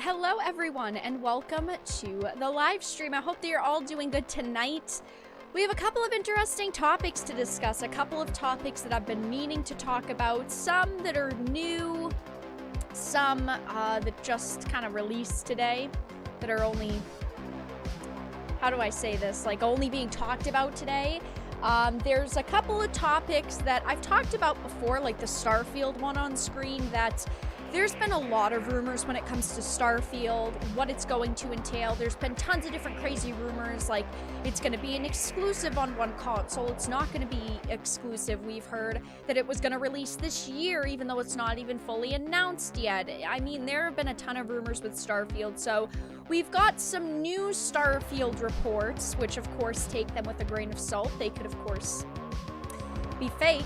Hello everyone and welcome to the live stream. I hope that you're all doing good tonight. We have a couple of interesting topics to discuss, a couple of topics that I've been meaning to talk about, some that are new, some that just kind of released today, that are only, how do I say this, like only being talked about today. There's a couple of topics that I've talked about before, like the Starfield one on screen, that there's been a lot of rumors when it comes to Starfield, what it's going to entail. There's been tons of different crazy rumors, like it's going to be an exclusive on one console. It's not going to be exclusive. We've heard that it was going to release this year, even though it's not even fully announced yet. I mean, there have been a ton of rumors with Starfield, so we've got some new Starfield reports, which of course take them with a grain of salt. They could of course be fake,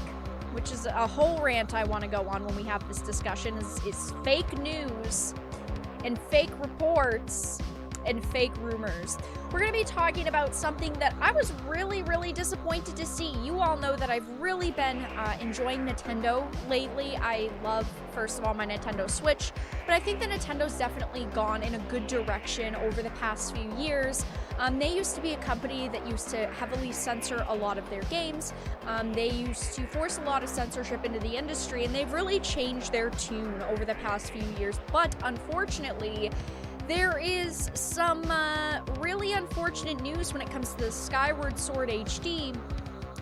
which is a whole rant I want to go on when we have this discussion, is fake news and fake reports and fake rumors. We're going to be talking about something that I was really disappointed to see. You all know that I've really been enjoying Nintendo lately. I love, first of all, my Nintendo Switch, but I think that Nintendo's definitely gone in a good direction over the past few years. They used to be a company that used to heavily censor a lot of their games. They used to force a lot of censorship into the industry, and they've really changed their tune over the past few years. But unfortunately, there is some really unfortunate news when it comes to the Skyward Sword HD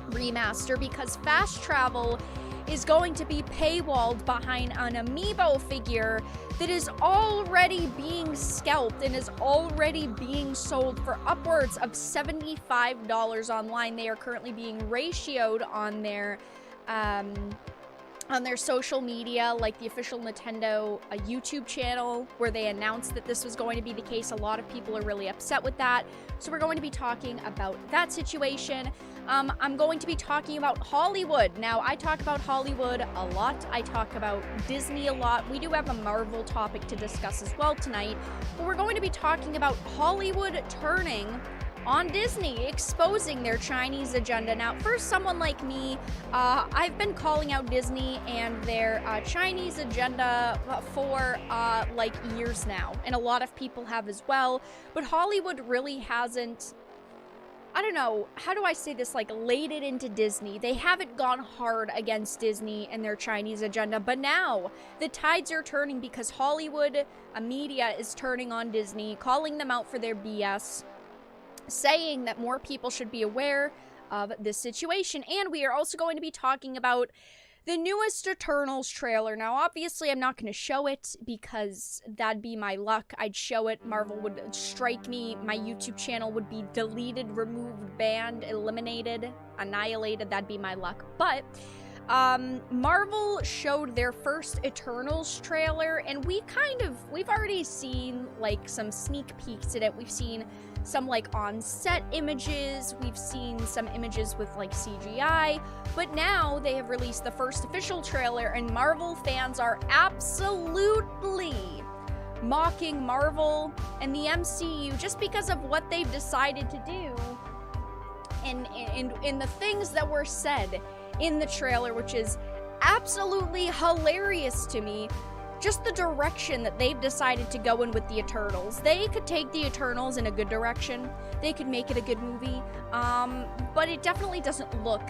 remaster, because fast travel is going to be paywalled behind an amiibo figure that is already being scalped and is already being sold for upwards of $75 online. They are currently being ratioed on their social media, like the official Nintendo YouTube channel, where they announced that this was going to be the case. A lot of people are really upset with that. So we're going to be talking about that situation. I'm going to be talking about Hollywood. Now, I talk about Hollywood a lot. I talk about Disney a lot. We do have a Marvel topic to discuss as well tonight. But we're going to be talking about Hollywood turning on Disney, exposing their Chinese agenda. Now, for someone like me, I've been calling out Disney and their Chinese agenda for like years now, and a lot of people have as well, but Hollywood really hasn't, I don't know, how do I say this, like laid it into Disney. They haven't gone hard against Disney and their Chinese agenda, but now the tides are turning because Hollywood media is turning on Disney, calling them out for their BS, saying that more people should be aware of this situation. And we are also going to be talking about the newest Eternals trailer. Now, obviously, I'm not going to show it because that'd be my luck. I'd show it, Marvel would strike me, my YouTube channel would be deleted, removed, banned, eliminated, annihilated. That'd be my luck. But Marvel showed their first Eternals trailer, and we've already seen like some sneak peeks at it. We've seen some like on-set images, we've seen some images with like CGI, but now they have released the first official trailer, and Marvel fans are absolutely mocking Marvel and the MCU just because of what they've decided to do and in the things that were said in the trailer, which is absolutely hilarious to me. Just the direction that they've decided to go in with the Eternals. They could take the Eternals in a good direction. They could make it a good movie. But it definitely doesn't look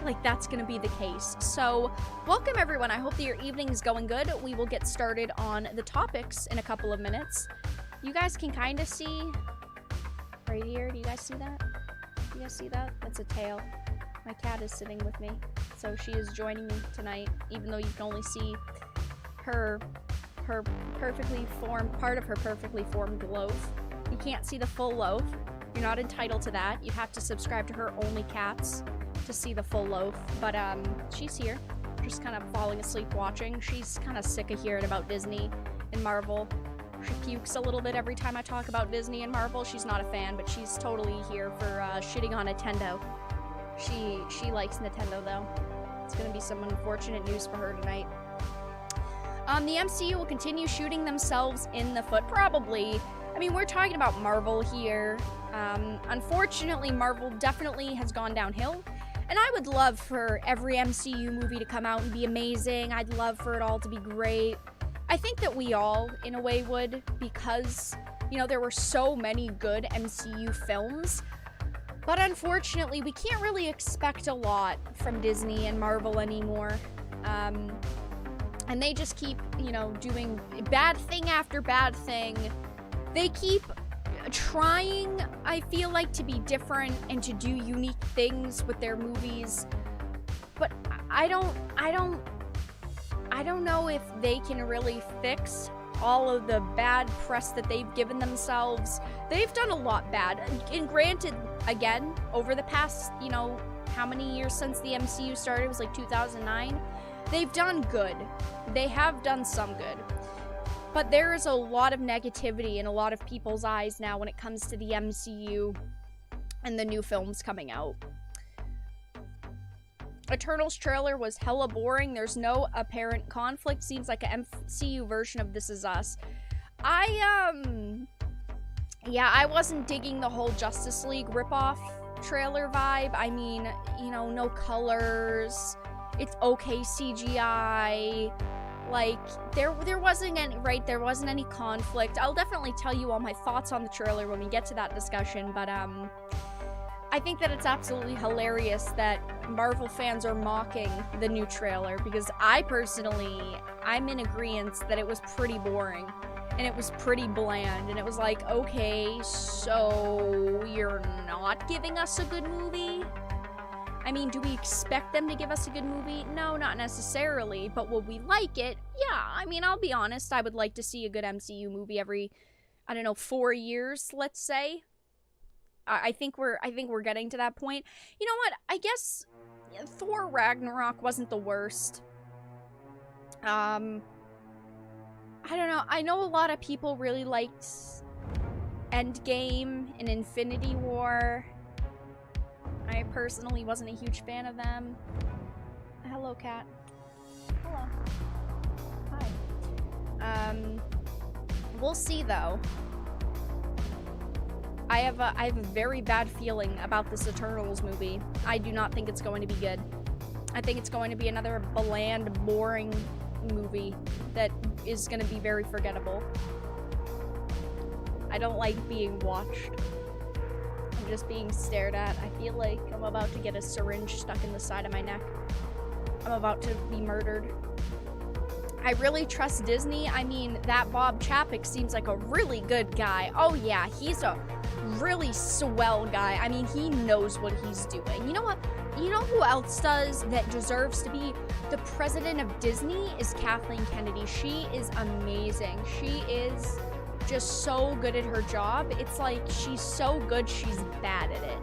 like that's going to be the case. So, welcome everyone. I hope that your evening is going good. We will get started on the topics in a couple of minutes. You guys can kind of see right here. Do you guys see that? Do you guys see that? That's a tail. My cat is sitting with me. So she is joining me tonight, even though you can only see her perfectly formed, part of her perfectly formed loaf. You can't see the full loaf. You're not entitled to that. You'd have to subscribe to her Only Cats to see the full loaf. But she's here, just kind of falling asleep watching. She's kind of sick of hearing about Disney and Marvel. She pukes a little bit every time I talk about Disney and Marvel. She's not a fan, but she's totally here for shitting on Nintendo. She likes Nintendo though. It's gonna be some unfortunate news for her tonight. The MCU will continue shooting themselves in the foot, probably. I mean, we're talking about Marvel here. Unfortunately, Marvel definitely has gone downhill. And I would love for every MCU movie to come out and be amazing. I'd love for it all to be great. I think that we all, in a way, would, because, you know, there were so many good MCU films. But unfortunately, we can't really expect a lot from Disney and Marvel anymore. And they just keep, you know, doing bad thing after bad thing. They keep trying, I feel like, to be different and to do unique things with their movies. But I don't know if they can really fix all of the bad press that they've given themselves. They've done a lot bad. And granted, again, over the past, you know, how many years since the MCU started? It was like 2009. They've done good. They have done some good. But there is a lot of negativity in a lot of people's eyes now when it comes to the MCU and the new films coming out. Eternals trailer was hella boring. There's no apparent conflict. Seems like an MCU version of This Is Us. Yeah, I wasn't digging the whole Justice League ripoff trailer vibe. I mean, you know, no colors. It's okay CGI. Like, there wasn't any, right? There wasn't any conflict. I'll definitely tell you all my thoughts on the trailer when we get to that discussion, but, I think that it's absolutely hilarious that Marvel fans are mocking the new trailer, because I'm in agreement that it was pretty boring, and it was pretty bland, and it was like, okay, so you're not giving us a good movie? I mean, do we expect them to give us a good movie? No, not necessarily, but will we like it? Yeah, I mean, I'll be honest, I would like to see a good MCU movie every, I don't know, 4 years, let's say. I think we're getting to that point. You know what? I guess Thor Ragnarok wasn't the worst. I don't know. I know a lot of people really liked Endgame and Infinity War. I personally wasn't a huge fan of them. Hello, cat. Hello. Hi. We'll see though. I have a very bad feeling about this Eternals movie. I do not think it's going to be good. I think it's going to be another bland, boring movie that is going to be very forgettable. I don't like being watched. I'm just being stared at. I feel like I'm about to get a syringe stuck in the side of my neck. I'm about to be murdered. I really trust Disney. I mean, that Bob Chapek seems like a really good guy. Oh yeah, he's a really swell guy. I mean, he knows what he's doing. You know what? You know who else does that deserves to be the president of Disney is Kathleen Kennedy. She is amazing. She is just so good at her job. It's like she's so good, she's bad at it.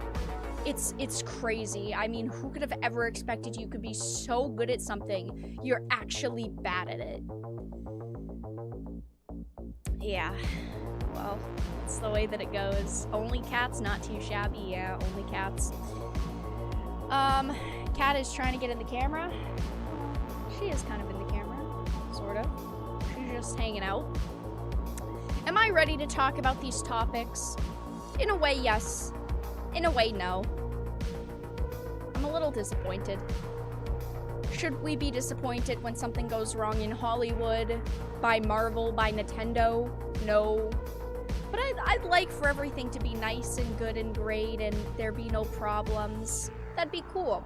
It's crazy. I mean, who could have ever expected you could be so good at something, you're actually bad at it? Yeah. Well, it's the way that it goes. Only cats, not too shabby. Yeah, only cats. Cat is trying to get in the camera. She is kind of in the camera, sort of. She's just hanging out. Am I ready to talk about these topics? In a way, yes. In a way, no. I'm a little disappointed. Should we be disappointed when something goes wrong in Hollywood? By Marvel? By Nintendo? No. But I'd like for everything to be nice and good and great and there be no problems. That'd be cool.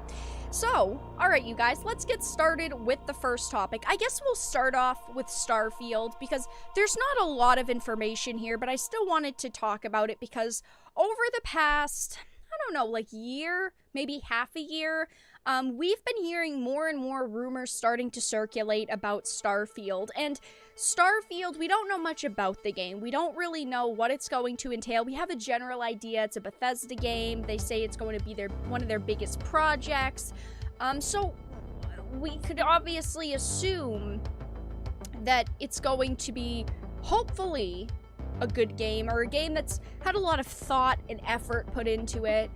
So, alright you guys, let's get started with the first topic. I guess we'll start off with Starfield because there's not a lot of information here, but I still wanted to talk about it because over the past, I don't know, like year, maybe half a year, we've been hearing more and more rumors starting to circulate about Starfield. And Starfield, we don't know much about the game. We don't really know what it's going to entail. We have a general idea. It's a Bethesda game. They say it's going to be one of their biggest projects. So we could obviously assume that it's going to be, hopefully, a good game, or a game that's had a lot of thought and effort put into it.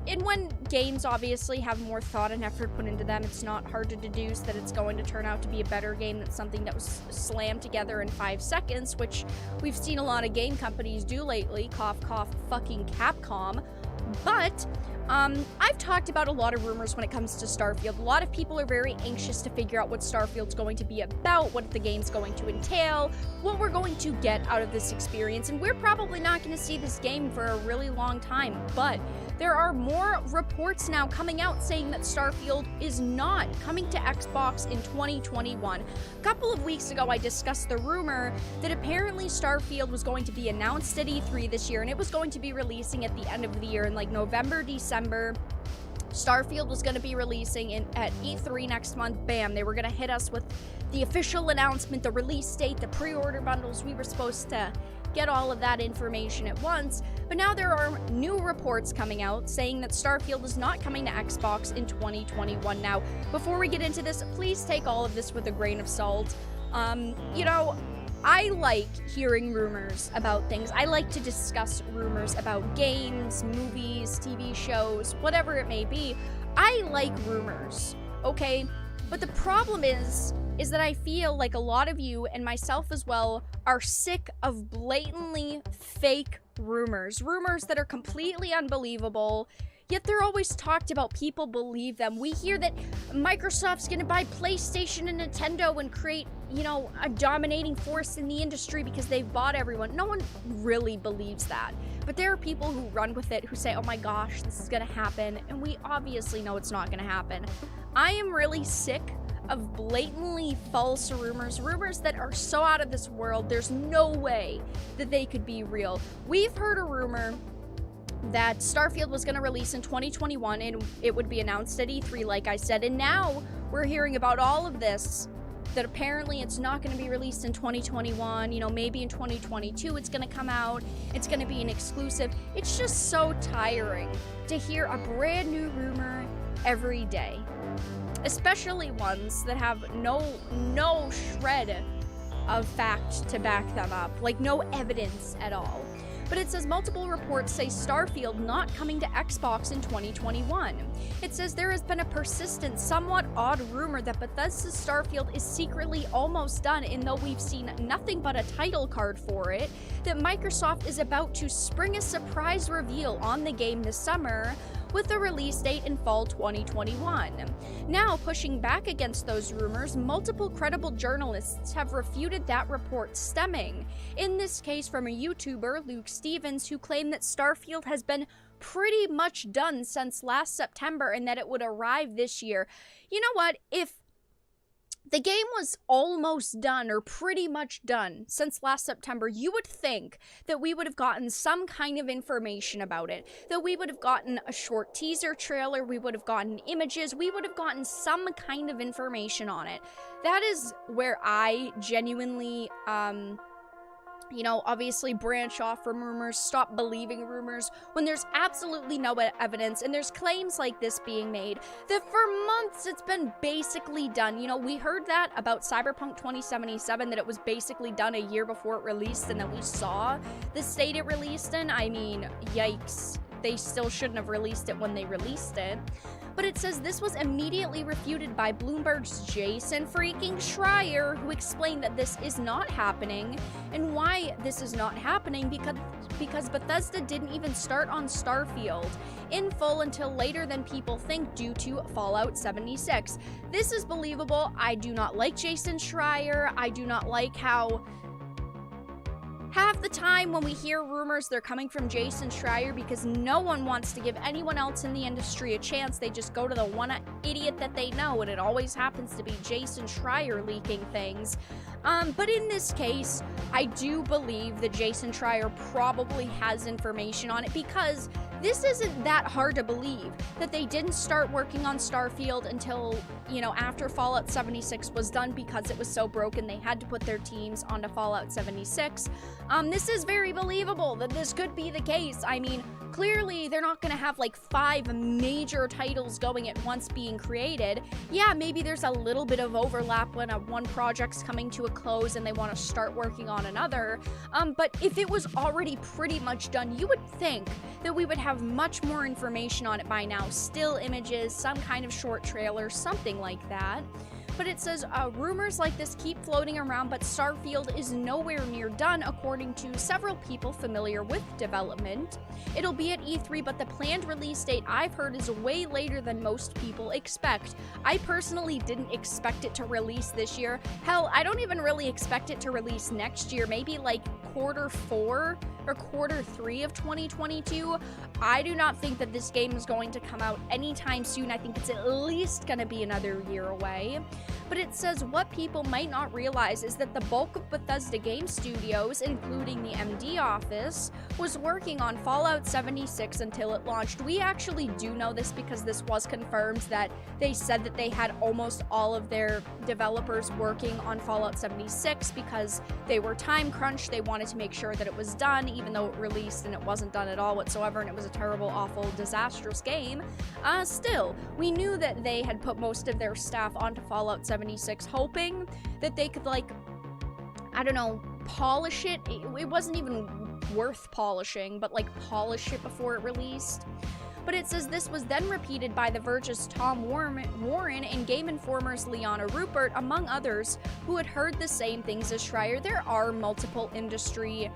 And when games obviously have more thought and effort put into them, it's not hard to deduce that it's going to turn out to be a better game than something that was slammed together in 5 seconds, which we've seen a lot of game companies do lately. Cough, cough, fucking Capcom. But I've talked about a lot of rumors when it comes to Starfield. A lot of people are very anxious to figure out what Starfield's going to be about, what the game's going to entail, what we're going to get out of this experience, and we're probably not going to see this game for a really long time, but there are more reports now coming out saying that Starfield is not coming to Xbox in 2021. A couple of weeks ago, I discussed the rumor that apparently Starfield was going to be announced at E3 this year, and it was going to be releasing at the end of the year in like November, December. Starfield was going to be releasing at E3 next month. Bam, they were going to hit us with the official announcement, the release date, the pre-order bundles. We were supposed to get all of that information at once, but now there are new reports coming out saying that Starfield is not coming to Xbox in 2021. Now, before we get into this, please take all of this with a grain of salt. You know, I like hearing rumors about things. I like to discuss rumors about games, movies, TV shows, whatever it may be. I like rumors, okay? But the problem is that I feel like a lot of you, and myself as well, are sick of blatantly fake rumors. Rumors that are completely unbelievable, yet they're always talked about. People believe them. We hear that Microsoft's gonna buy PlayStation and Nintendo and create, you know, a dominating force in the industry because they've bought everyone. No one really believes that. But there are people who run with it, who say, oh my gosh, this is gonna happen, and we obviously know it's not gonna happen. I am really sick of blatantly false rumors that are so out of this world, there's no way that they could be real. We've heard a rumor that Starfield was going to release in 2021 and it would be announced at E3, like I said, and now we're hearing about all of this, that apparently it's not going to be released in 2021, you know, maybe in 2022 it's going to come out, it's going to be an exclusive. It's just so tiring to hear a brand new rumor every day, especially ones that have no shred of fact to back them up, like no evidence at all. But it says multiple reports say Starfield not coming to Xbox in 2021. It says there has been a persistent, somewhat odd rumor that Bethesda's Starfield is secretly almost done, and though we've seen nothing but a title card for it, that Microsoft is about to spring a surprise reveal on the game this summer, with a release date in fall 2021. Now, pushing back against those rumors, multiple credible journalists have refuted that report, stemming, in this case, from a YouTuber, Luke Stevens, who claimed that Starfield has been pretty much done since last September and that it would arrive this year. You know what? If the game was almost done or pretty much done since last September, you would think that we would have gotten some kind of information about it, that we would have gotten a short teaser trailer, we would have gotten images, we would have gotten some kind of information on it. That is where I genuinely, you know, obviously branch off from rumors, stop believing rumors when there's absolutely no evidence and there's claims like this being made that for months it's been basically done. You know, we heard that about Cyberpunk 2077, that it was basically done a year before it released, and that we saw the state it released in. I mean, yikes. They still shouldn't have released it when they released it. But it says this was immediately refuted by Bloomberg's Jason freaking Schreier, who explained that this is not happening, and why this is not happening because Bethesda didn't even start on Starfield in full until later than people think, due to Fallout 76. This is believable. I do not like Jason Schreier. I do not like how half the time when we hear rumors, they're coming from Jason Schreier, because no one wants to give anyone else in the industry a chance. They just go to the one idiot that they know, and it always happens to be Jason Schreier leaking things. But in this case, I do believe that Jason Schreier probably has information on it, because this isn't that hard to believe that they didn't start working on Starfield until, you know, after Fallout 76 was done, because it was so broken they had to put their teams onto Fallout 76. This is very believable that this could be the case. I mean, clearly they're not going to have like 5 major titles going at once being created. Yeah, maybe there's a little bit of overlap when one project's coming to a close and they want to start working on another. But if it was already pretty much done, you would think that we would have much more information on it by now. Still images, some kind of short trailer, something like that. But it says, rumors like this keep floating around, but Starfield is nowhere near done, according to several people familiar with development. It'll be at E3, but the planned release date I've heard is way later than most people expect. I personally didn't expect it to release this year. Hell, I don't even really expect it to release next year, maybe like Q4 or Q3 of 2022. I do not think that this game is going to come out anytime soon. I think it's at least going to be another year away. But it says what people might not realize is that the bulk of Bethesda game studios, including the MD office, was working on Fallout 76 until it launched. We actually do know this because this was confirmed that they said that they had almost all of their developers working on Fallout 76 because they were time crunched. They wanted to make sure that it was done, even though it released and it wasn't done at all whatsoever, and it was a terrible, awful, disastrous game. Still, we knew that they had put most of their staff onto Fallout 76, hoping that they could, like, I don't know, polish it. It wasn't even worth polishing, but, like, polish it before it released. But it says this was then repeated by The Verge's Tom Warren and Game Informer's Liana Rupert, among others, who had heard the same things as Schreier. There are multiple industry,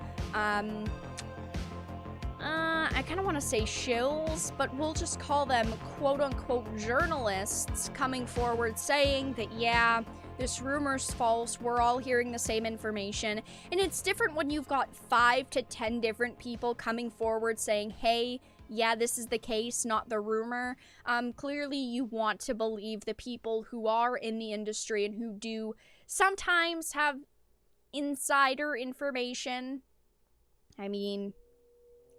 I kind of want to say shills, but we'll just call them quote-unquote journalists coming forward saying that, yeah, this rumor's false, we're all hearing the same information. And it's different when you've got 5 to 10 different people coming forward saying, hey, yeah, this is the case, not the rumor. Clearly you want to believe the people who are in the industry and who do sometimes have insider information. I mean,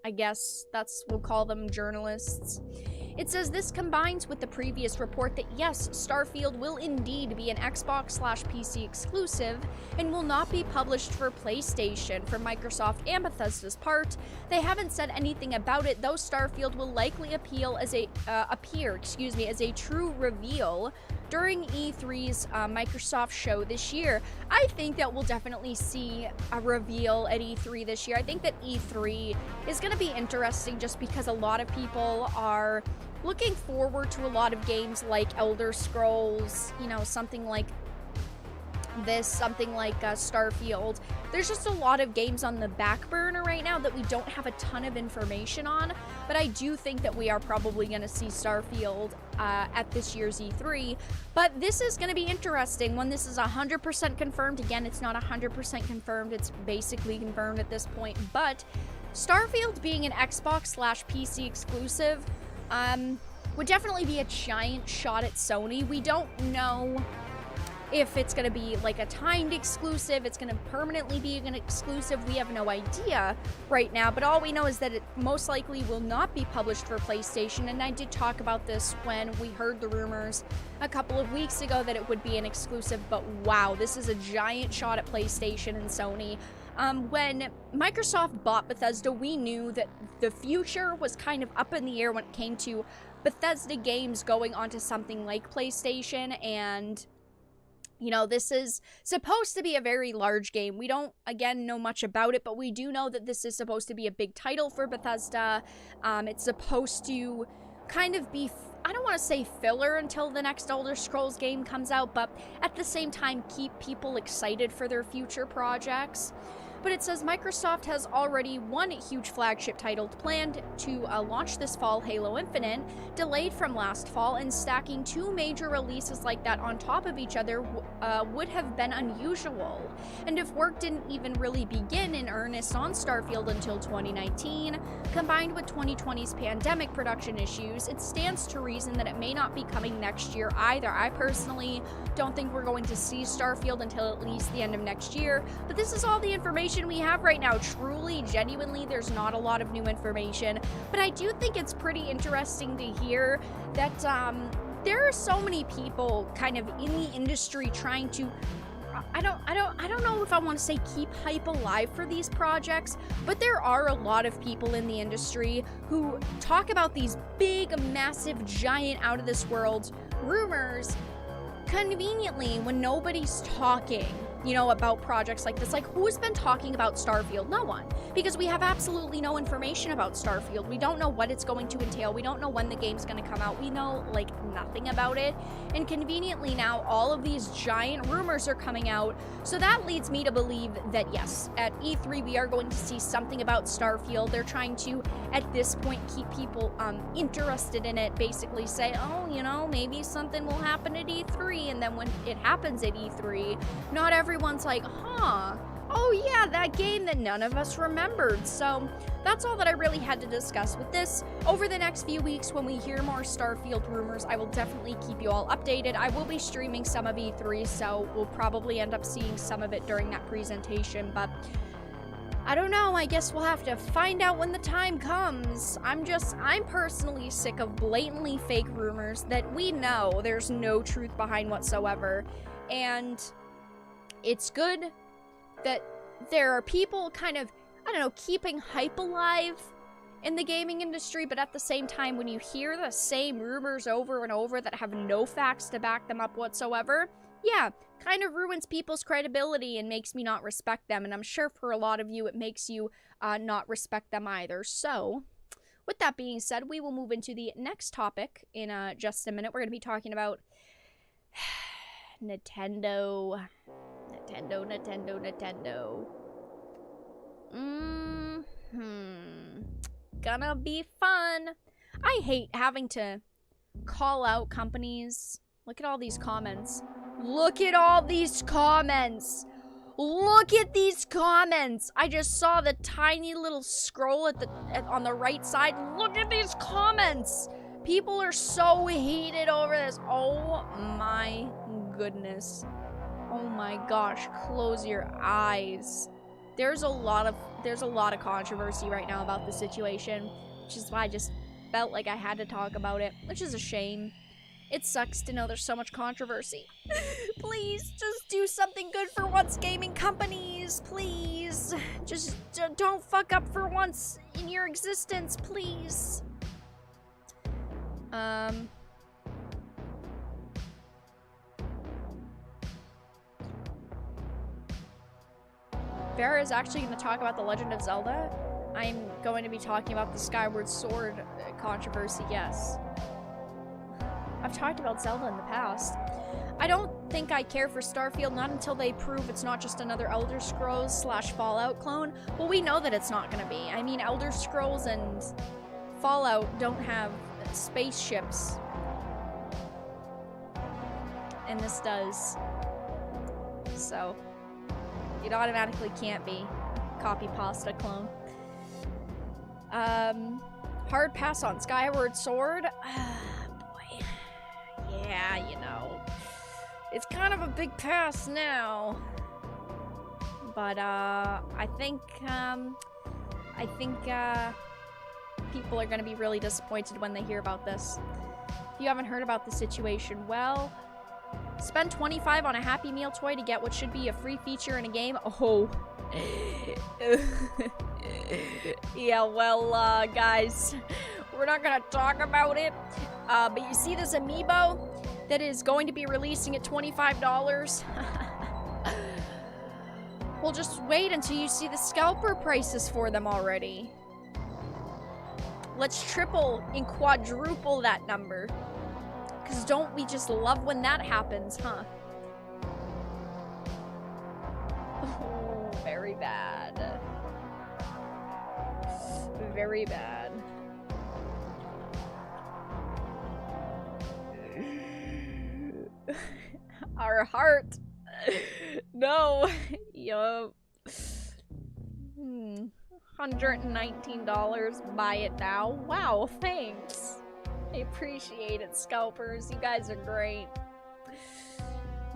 I guess we'll call them journalists. It says this combines with the previous report that yes, Starfield will indeed be an Xbox/PC exclusive and will not be published for PlayStation. For Microsoft and Bethesda's part, they haven't said anything about it, though Starfield will likely appear as a true reveal during E3's Microsoft show this year. I think that we'll definitely see a reveal at E3 this year. I think that E3 is going to be interesting just because a lot of people are looking forward to a lot of games like Elder Scrolls, you know, something like this, something like Starfield. There's just a lot of games on the back burner right now that we don't have a ton of information on, but I do think that we are probably going to see Starfield at this year's E3. But this is going to be interesting when this is 100% confirmed. Again, it's not 100% confirmed, it's basically confirmed at this point, but Starfield being an Xbox/PC exclusive would definitely be a giant shot at Sony. We don't know if it's going to be like a timed exclusive, it's going to permanently be an exclusive. We have no idea right now, but all we know is that it most likely will not be published for PlayStation, and I did talk about this when we heard the rumors a couple of weeks ago that it would be an exclusive, but wow, this is a giant shot at PlayStation and Sony. When Microsoft bought Bethesda, we knew that the future was kind of up in the air when it came to Bethesda games going onto something like PlayStation, and you know, this is supposed to be a very large game. We don't, again, know much about it, but we do know that this is supposed to be a big title for Bethesda. It's supposed to kind of be, I don't want to say filler until the next Elder Scrolls game comes out, but at the same time keep people excited for their future projects. But it says Microsoft has already one huge flagship title planned to launch this fall, Halo Infinite, delayed from last fall, and stacking 2 major releases like that on top of each other would have been unusual. And if work didn't even really begin in earnest on Starfield until 2019, combined with 2020's pandemic production issues, it stands to reason that it may not be coming next year either. I personally don't think we're going to see Starfield until at least the end of next year, but this is all the information we have right now. Truly, genuinely, there's not a lot of new information, but I do think it's pretty interesting to hear that there are so many people kind of in the industry trying to I don't know if I want to say keep hype alive for these projects, but there are a lot of people in the industry who talk about these big, massive, giant, out of this world rumors conveniently when nobody's talking. you know, about projects like this. Like, who's been talking about Starfield? No one. Because we have absolutely no information about Starfield. We don't know what it's going to entail. We don't know when the game's going to come out. We know, like, nothing about it. And conveniently now, all of these giant rumors are coming out. So that leads me to believe that, yes, at E3, we are going to see something about Starfield. They're trying to, at this point, keep people interested in it. Basically say, oh, you know, maybe something will happen at E3. And then when it happens at E3, not everyone's like, huh, oh yeah, that game that none of us remembered. So that's all that I really had to discuss with this. Over the next few weeks, when we hear more Starfield rumors, I will definitely keep you all updated. I will be streaming some of E3, so we'll probably end up seeing some of it during that presentation, but I don't know, I guess we'll have to find out when the time comes. I'm personally sick of blatantly fake rumors that we know there's no truth behind whatsoever. And it's good that there are people kind of, I don't know, keeping hype alive in the gaming industry, but at the same time, when you hear the same rumors over and over that have no facts to back them up whatsoever, yeah, kind of ruins people's credibility and makes me not respect them. And I'm sure for a lot of you, it makes you not respect them either. So, with that being said, we will move into the next topic in just a minute. We're going to be talking about Nintendo. Gonna be fun. I hate having to call out companies. Look at all these comments. Look at all these comments. Look at these comments. I just saw the tiny little scroll on the right side. Look at these comments. People are so heated over this. Oh my goodness. Oh my gosh, close your eyes. There's a lot of controversy right now about the situation, which is why I just felt like I had to talk about it, which is a shame. It sucks to know there's so much controversy. Please, just do something good for once, gaming companies. Please. Just don't fuck up for once in your existence, please. Vera is actually going to talk about The Legend of Zelda. I'm going to be talking about the Skyward Sword controversy, yes. I've talked about Zelda in the past. I don't think I care for Starfield, not until they prove it's not just another Elder Scrolls / Fallout clone. Well, we know that it's not going to be. I mean, Elder Scrolls and Fallout don't have spaceships. And this does. So it automatically can't be copy pasta clone. Hard pass on Skyward Sword. Boy. Yeah, you know. It's kind of a big pass now. But I think people are going to be really disappointed when they hear about this. If you haven't heard about the situation, well, spend $25 on a Happy Meal toy to get what should be a free feature in a game. Oh. Yeah, well, guys, we're not gonna talk about it. But you see this amiibo that is going to be releasing at $25? Well, just wait until you see the scalper prices for them already. Let's triple and quadruple that number. Because don't we just love when that happens, huh? Oh, very bad. Very bad. Our heart. No. Yup. $119. Buy it now. Wow, thanks. I appreciate it, scalpers. You guys are great.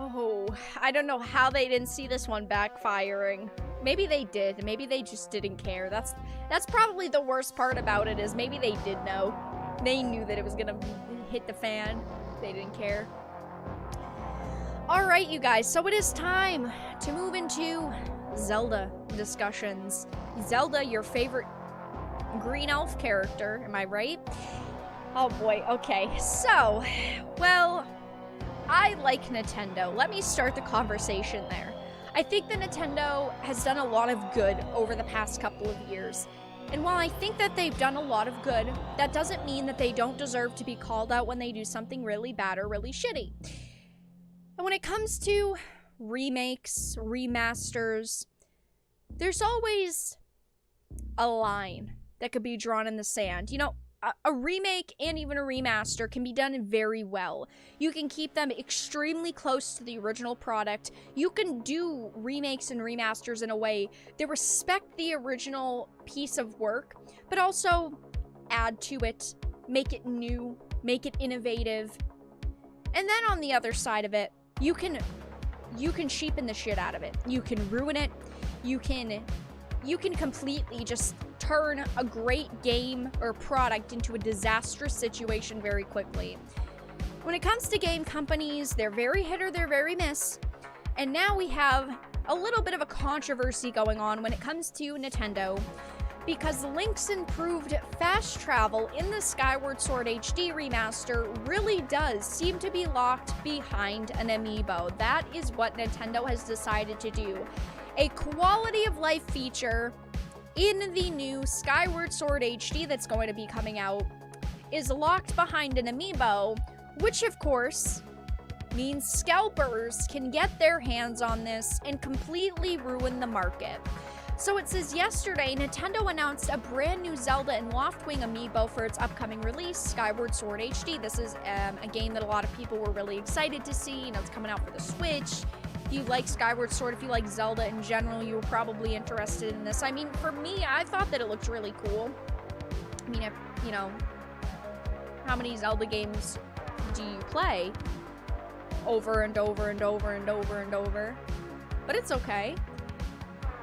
Oh, I don't know how they didn't see this one backfiring. Maybe they did. Maybe they just didn't care. That's probably the worst part about it, is maybe they did know. They knew that it was gonna hit the fan. They didn't care. Alright, you guys, so it is time to move into Zelda discussions. Zelda, your favorite green elf character, am I right? Oh boy, okay. So, well, I like Nintendo. Let me start the conversation there. I think that Nintendo has done a lot of good over the past couple of years. And while I think that they've done a lot of good, that doesn't mean that they don't deserve to be called out when they do something really bad or really shitty. And when it comes to remakes, remasters, there's always a line that could be drawn in the sand. You know, a remake and even a remaster can be done very well. You can keep them extremely close to the original product. You can do remakes and remasters in a way that respect the original piece of work, but also add to it, make it new, make it innovative. And then on the other side of it, you can cheapen the shit out of it. You can ruin it. You can completely just turn a great game or product into a disastrous situation very quickly. When it comes to game companies, they're very hit or they're very miss. And now we have a little bit of a controversy going on when it comes to Nintendo, because Link's improved fast travel in the Skyward Sword HD remaster really does seem to be locked behind an amiibo. That is what Nintendo has decided to do. A quality of life feature in the new Skyward Sword HD that's going to be coming out is locked behind an amiibo, which of course means scalpers can get their hands on this and completely ruin the market. So it says yesterday, Nintendo announced a brand new Zelda and Loftwing amiibo for its upcoming release, Skyward Sword HD. This is a game that a lot of people were really excited to see. You know, it's coming out for the Switch. If you like Skyward Sword, if you like Zelda in general, you were probably interested in this. I mean, for me, I thought that it looked really cool. I mean, you know, how many Zelda games do you play? Over and over and over and over and over. But it's okay.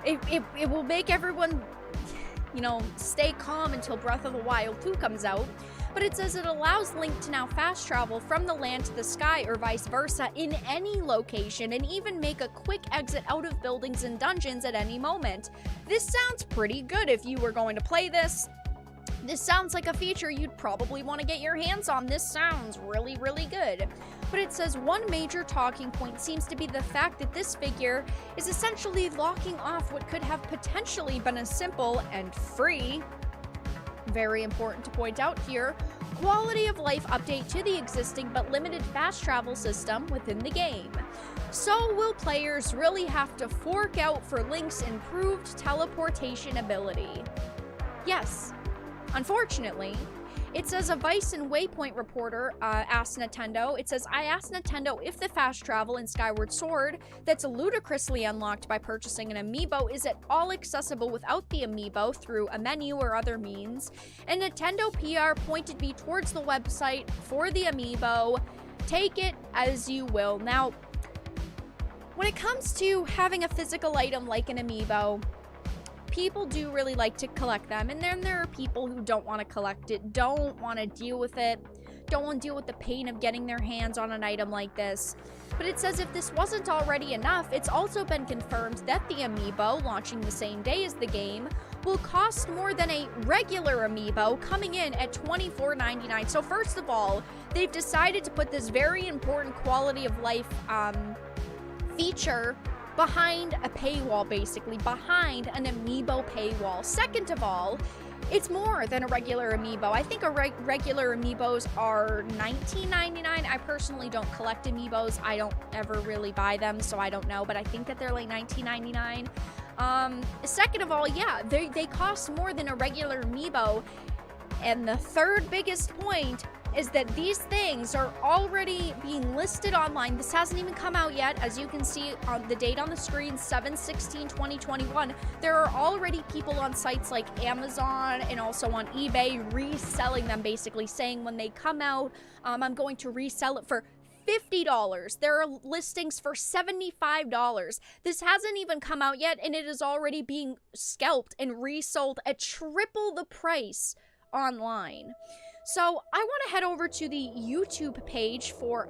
It will make everyone, you know, stay calm until Breath of the Wild 2 comes out. But it says it allows Link to now fast travel from the land to the sky or vice versa in any location, and even make a quick exit out of buildings and dungeons at any moment. This sounds pretty good if you were going to play this. This sounds like a feature you'd probably want to get your hands on. This sounds really, really good. But it says one major talking point seems to be the fact that this figure is essentially locking off what could have potentially been a simple and free, very important to point out here, quality of life update to the existing but limited fast travel system within the game. So will players really have to fork out for Link's improved teleportation ability? Yes. Unfortunately, it says a Vice and Waypoint reporter asked Nintendo, it says, I asked Nintendo if the fast travel in Skyward Sword that's ludicrously unlocked by purchasing an amiibo is at all accessible without the amiibo through a menu or other means, and Nintendo PR pointed me towards the website for the amiibo. Take it as you will. Now, when it comes to having a physical item like an amiibo, people do really like to collect them, and then there are people who don't want to collect it, don't want to deal with it, don't want to deal with the pain of getting their hands on an item like this. But it says if this wasn't already enough, it's also been confirmed that the amiibo, launching the same day as the game, will cost more than a regular amiibo, coming in at $24.99. So first of all, they've decided to put this very important quality of life feature behind a paywall, basically, behind an amiibo paywall. Second of all, it's more than a regular amiibo. I think regular amiibos are $19.99. I personally don't collect amiibos. I don't ever really buy them, so I don't know, but I think that they're like $19.99. Second of all, yeah, they cost more than a regular amiibo. And the third biggest point is that these things are already being listed online. This hasn't even come out yet. As you can see on the date on the screen, 7/16/2021, there are already people on sites like Amazon and also on eBay reselling them, basically saying when they come out, I'm going to resell it for $50. There are listings for $75. This hasn't even come out yet, and it is already being scalped and resold at triple the price online. So I want to head over to the YouTube page for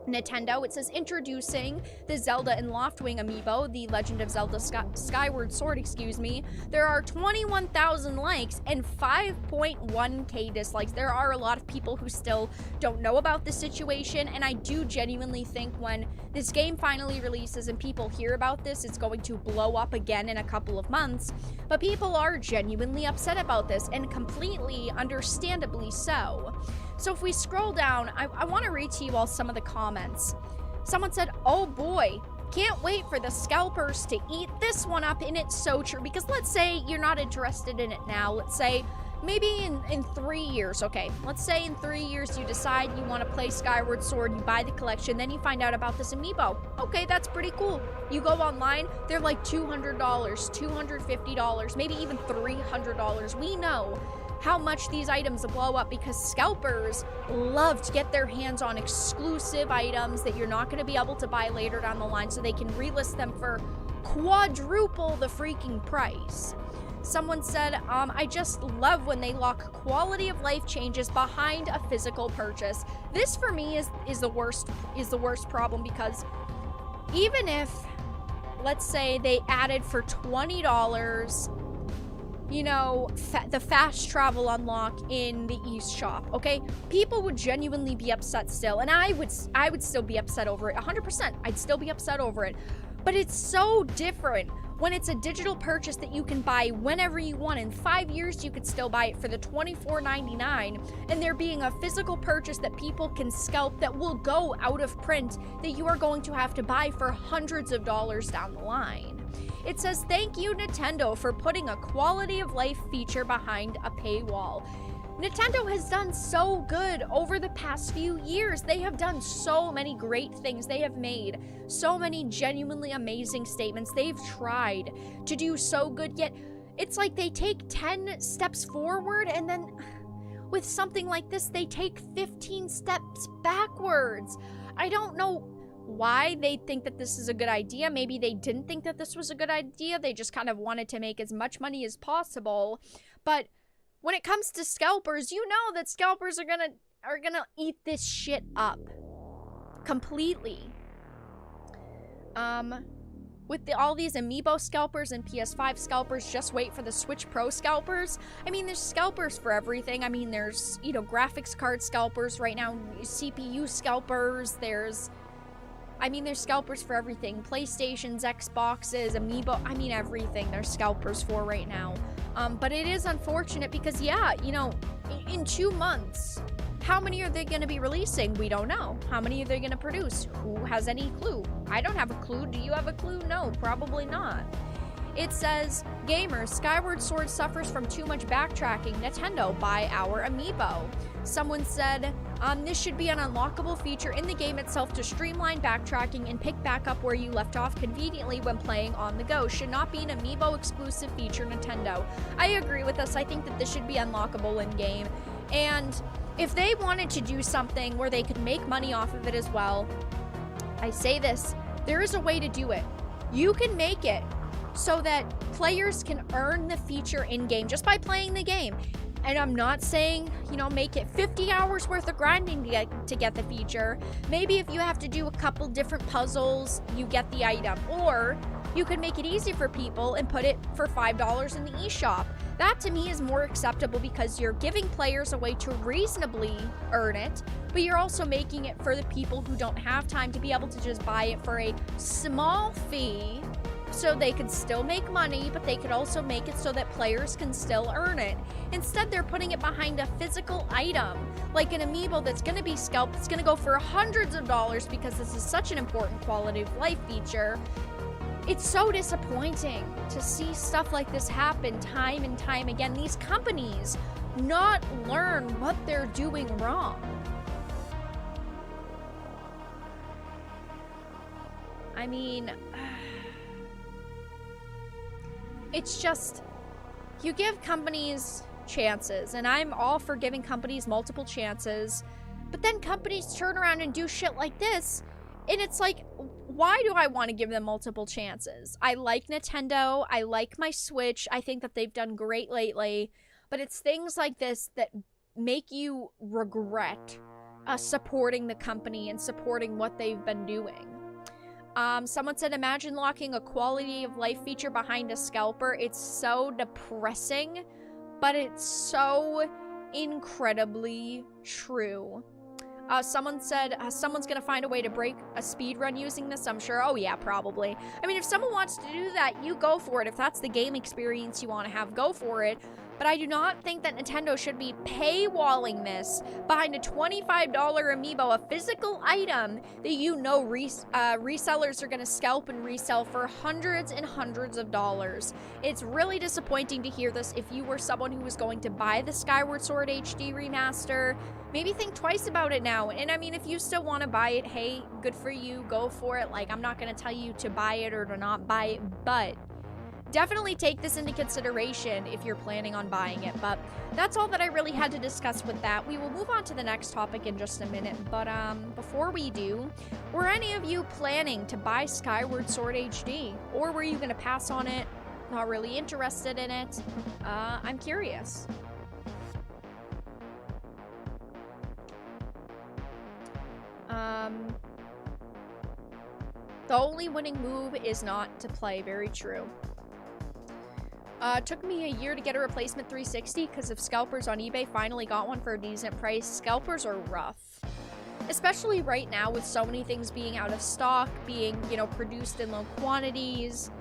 Nintendo. It says, introducing the Zelda and Loftwing amiibo, the Legend of Zelda Skyward Sword, excuse me. There are 21,000 likes and 5.1k dislikes. There are a lot of people who still don't know about this situation, and I do genuinely think when this game finally releases and people hear about this, it's going to blow up again in a couple of months. But people are genuinely upset about this, and completely understandably so. So if we scroll down, I want to read to you all some of the comments. Someone said, oh boy, can't wait for the scalpers to eat this one up, and it's so true. Because let's say you're not interested in it now. Let's say maybe in 3 years, okay. Let's say in 3 years you decide you want to play Skyward Sword, you buy the collection, then you find out about this amiibo. Okay, that's pretty cool. You go online, they're like $200, $250, maybe even $300. We know how much these items blow up because scalpers love to get their hands on exclusive items that you're not going to be able to buy later down the line, so they can relist them for quadruple the freaking price. Someone said, I just love when they lock quality of life changes behind a physical purchase. This for me is the worst problem, because even if, let's say, they added for $20, you know, the fast travel unlock in the East shop, okay? People would genuinely be upset still, and I would still be upset over it, 100%. I'd still be upset over it. But it's so different when it's a digital purchase that you can buy whenever you want. In 5 years, you could still buy it for the $24.99, and there being a physical purchase that people can scalp that will go out of print that you are going to have to buy for hundreds of dollars down the line. It says, thank you, Nintendo, for putting a quality of life feature behind a paywall. Nintendo has done so good over the past few years. They have done so many great things. They have made so many genuinely amazing statements. They've tried to do so good, yet it's like they take 10 steps forward, and then with something like this, they take 15 steps backwards. I don't know why they think that this is a good idea. Maybe they didn't think that this was a good idea. They just kind of wanted to make as much money as possible. But when it comes to scalpers, you know that scalpers are gonna eat this shit up completely. With all these amiibo scalpers and PS5 scalpers, just wait for the Switch Pro scalpers. I mean, there's scalpers for everything. I mean, there's, you know, graphics card scalpers right now, CPU scalpers, there's scalpers for everything. PlayStations, Xboxes, amiibo, I mean everything there's scalpers for right now. But it is unfortunate because, yeah, you know, in 2 months, how many are they going to be releasing? We don't know. How many are they going to produce? Who has any clue? I don't have a clue. Do you have a clue? No, probably not. It says, gamers, Skyward Sword suffers from too much backtracking. Nintendo, buy our amiibo. Someone said, this should be an unlockable feature in the game itself to streamline backtracking and pick back up where you left off conveniently when playing on the go. Should not be an amiibo exclusive feature, Nintendo. I agree with this. I think that this should be unlockable in game. And if they wanted to do something where they could make money off of it as well, I say this, there is a way to do it. You can make it so that players can earn the feature in-game just by playing the game. And I'm not saying, you know, make it 50 hours worth of grinding to get the feature. Maybe if you have to do a couple different puzzles, you get the item. Or you could make it easy for people and put it for $5 in the eShop. That to me is more acceptable because you're giving players a way to reasonably earn it, but you're also making it for the people who don't have time to be able to just buy it for a small fee, so they could still make money, but they could also make it so that players can still earn it. Instead, they're putting it behind a physical item, like an amiibo that's going to be scalped. It's going to go for hundreds of dollars because this is such an important quality of life feature. It's so disappointing to see stuff like this happen time and time again. These companies not learn what they're doing wrong. I mean, it's just, you give companies chances, and I'm all for giving companies multiple chances, but then companies turn around and do shit like this, and it's like, why do I want to give them multiple chances? I like Nintendo, I like my Switch, I think that they've done great lately, but it's things like this that make you regret supporting the company and supporting what they've been doing. Someone said, imagine locking a quality of life feature behind a scalper. It's so depressing, but it's so incredibly true. Someone said, someone's gonna find a way to break a speed run using this, I'm sure. Oh yeah, probably. I mean, if someone wants to do that, you go for it. If that's the game experience you want to have, go for it. But I do not think that Nintendo should be paywalling this behind a $25 amiibo, a physical item that you know resellers are going to scalp and resell for hundreds and hundreds of dollars. It's really disappointing to hear this. If you were someone who was going to buy the Skyward Sword HD remaster, maybe think twice about it now. And I mean, if you still want to buy it, hey, good for you, go for it. Like, I'm not going to tell you to buy it or to not buy it, but definitely take this into consideration if you're planning on buying it. But that's all that I really had to discuss with that. We will move on to the next topic in just a minute. But before we do, were any of you planning to buy Skyward Sword HD? Or were you going to pass on it? Not really interested in it? I'm curious. The only winning move is not to play. Very true. Took me a year to get a replacement 360 because of scalpers on eBay. Finally got one for a decent price. Scalpers are rough. Especially right now with so many things being out of stock, being, you know, produced in low quantities.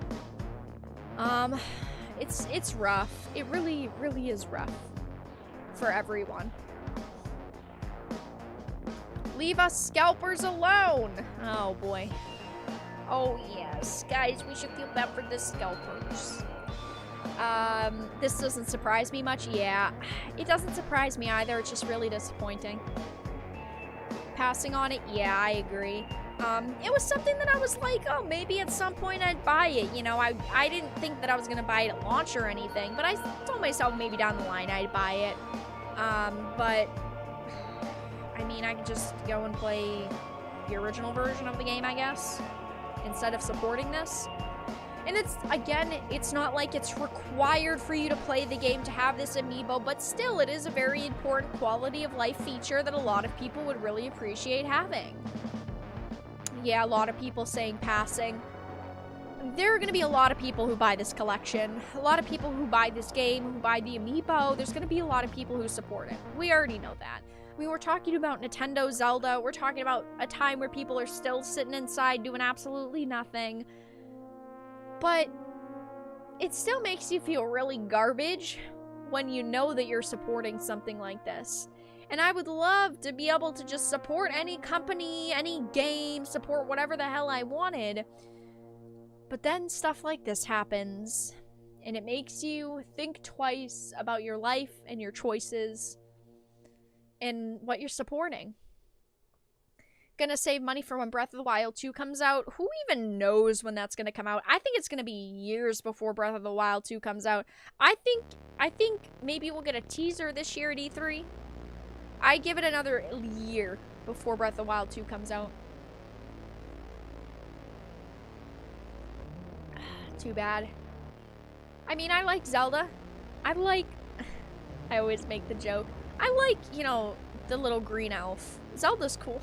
It's rough. It really, really is rough for everyone. Leave us scalpers alone! Oh boy. Oh yes, guys, we should feel bad for the scalpers. This doesn't surprise me much. Yeah, it doesn't surprise me either. It's just really disappointing. Passing on it, yeah, I agree. It was something that I was like, oh, maybe at some point I'd buy it. You know, I didn't think that I was gonna buy it at launch or anything, but I told myself maybe down the line I'd buy it. But I mean, I could just go and play the original version of the game, I guess, instead of supporting this. And it's, again, it's not like it's required for you to play the game to have this amiibo, but still, it is a very important quality of life feature that a lot of people would really appreciate having. Yeah, a lot of people saying passing. There are going to be a lot of people who buy this collection, a lot of people who buy this game, who buy the amiibo. There's going to be a lot of people who support it. We already know that. I mean, we're talking about Nintendo Zelda. We're talking about a time where people are still sitting inside doing absolutely nothing. But it still makes you feel really garbage when you know that you're supporting something like this. And I would love to be able to just support any company, any game, support whatever the hell I wanted. But then stuff like this happens, and it makes you think twice about your life and your choices and what you're supporting. Gonna save money for when Breath of the Wild 2 comes out. Who even knows when that's gonna come out? I think it's gonna be years before Breath of the Wild 2 comes out. I think maybe we'll get a teaser this year at E3. I give it another year before Breath of the Wild 2 comes out. Too bad. I mean, I like Zelda. I always make the joke. I like, you know, the little green elf. Zelda's cool.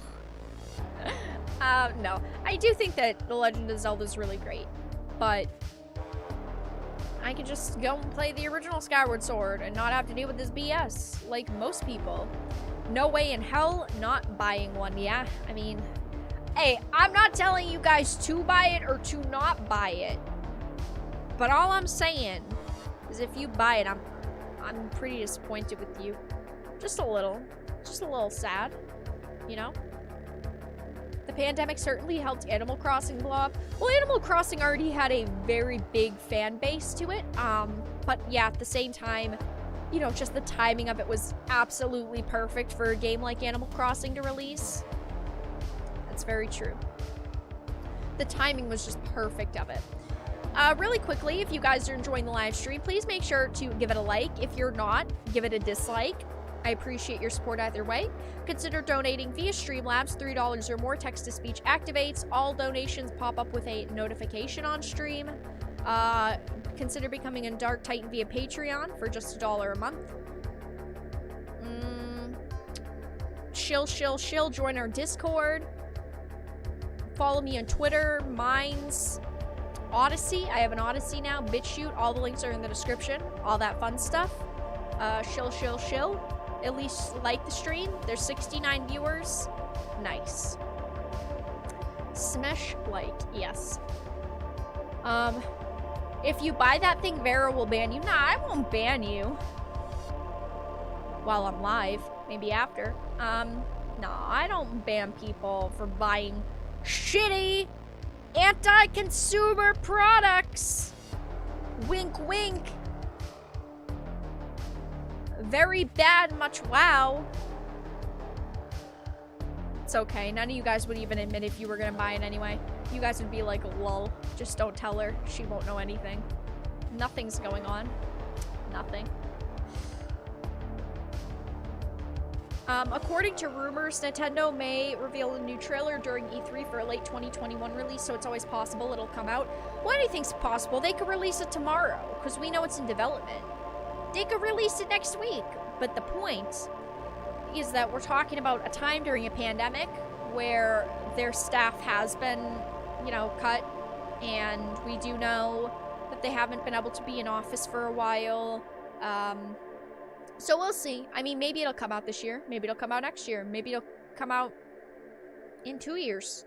No. I do think that The Legend of Zelda is really great. But I could just go and play the original Skyward Sword and not have to deal with this BS like most people. No way in hell not buying one, yeah? I mean, hey, I'm not telling you guys to buy it or to not buy it. But all I'm saying is if you buy it, I'm pretty disappointed with you. Just a little sad, you know? The pandemic certainly helped Animal Crossing blow up. Well, Animal Crossing already had a very big fan base to it. But yeah, at the same time, you know, just the timing of it was absolutely perfect for a game like Animal Crossing to release. That's very true. The timing was just perfect of it. Really quickly, if you guys are enjoying the live stream, please make sure to give it a like. If you're not, give it a dislike. I appreciate your support either way. Consider donating via Streamlabs. $3 or more text-to-speech activates. All donations pop up with a notification on stream. Consider becoming a Dark Titan via Patreon for just $1 a month. Shill. Join our Discord. Follow me on Twitter. Mine's Odyssey. I have an Odyssey now. BitChute. All the links are in the description. All that fun stuff. Shill. At least like the stream. There's 69 viewers. Nice. Smash like. Yes. If you buy that thing, Vera will ban you. Nah, I won't ban you. While I'm live. Maybe after. Nah, I don't ban people for buying shitty anti-consumer products. Wink, wink. Very bad, much wow. It's okay. None of you guys would even admit if you were gonna buy it anyway. You guys would be like, lol. Just don't tell her. She won't know anything. Nothing's going on. Nothing. According to rumors, Nintendo may reveal a new trailer during E3 for a late 2021 release, so it's always possible it'll come out. Well, anything's possible. They could release it tomorrow, because we know it's in development. They could release it next week. But the point is that we're talking about a time during a pandemic where their staff has been, you know, cut, and we do know that they haven't been able to be in office for a while. So we'll see. I mean, maybe it'll come out this year. Maybe it'll come out next year. Maybe it'll come out in 2 years.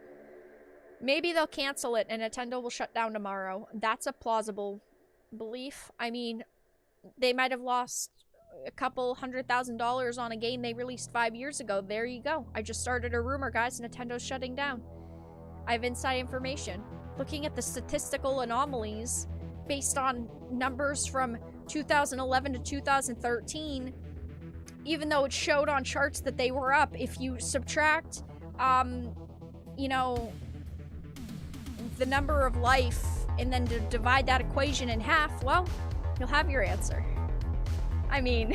Maybe they'll cancel it and Nintendo will shut down tomorrow. That's a plausible belief. I mean, they might have lost a couple $100,000 on a game they released 5 years ago. There you go. I just started a rumor, guys. Nintendo's shutting down. I have inside information. Looking at the statistical anomalies based on numbers from 2011 to 2013, even though it showed on charts that they were up, if you subtract, you know, the number of life and then divide that equation in half, well, you'll have your answer. I mean,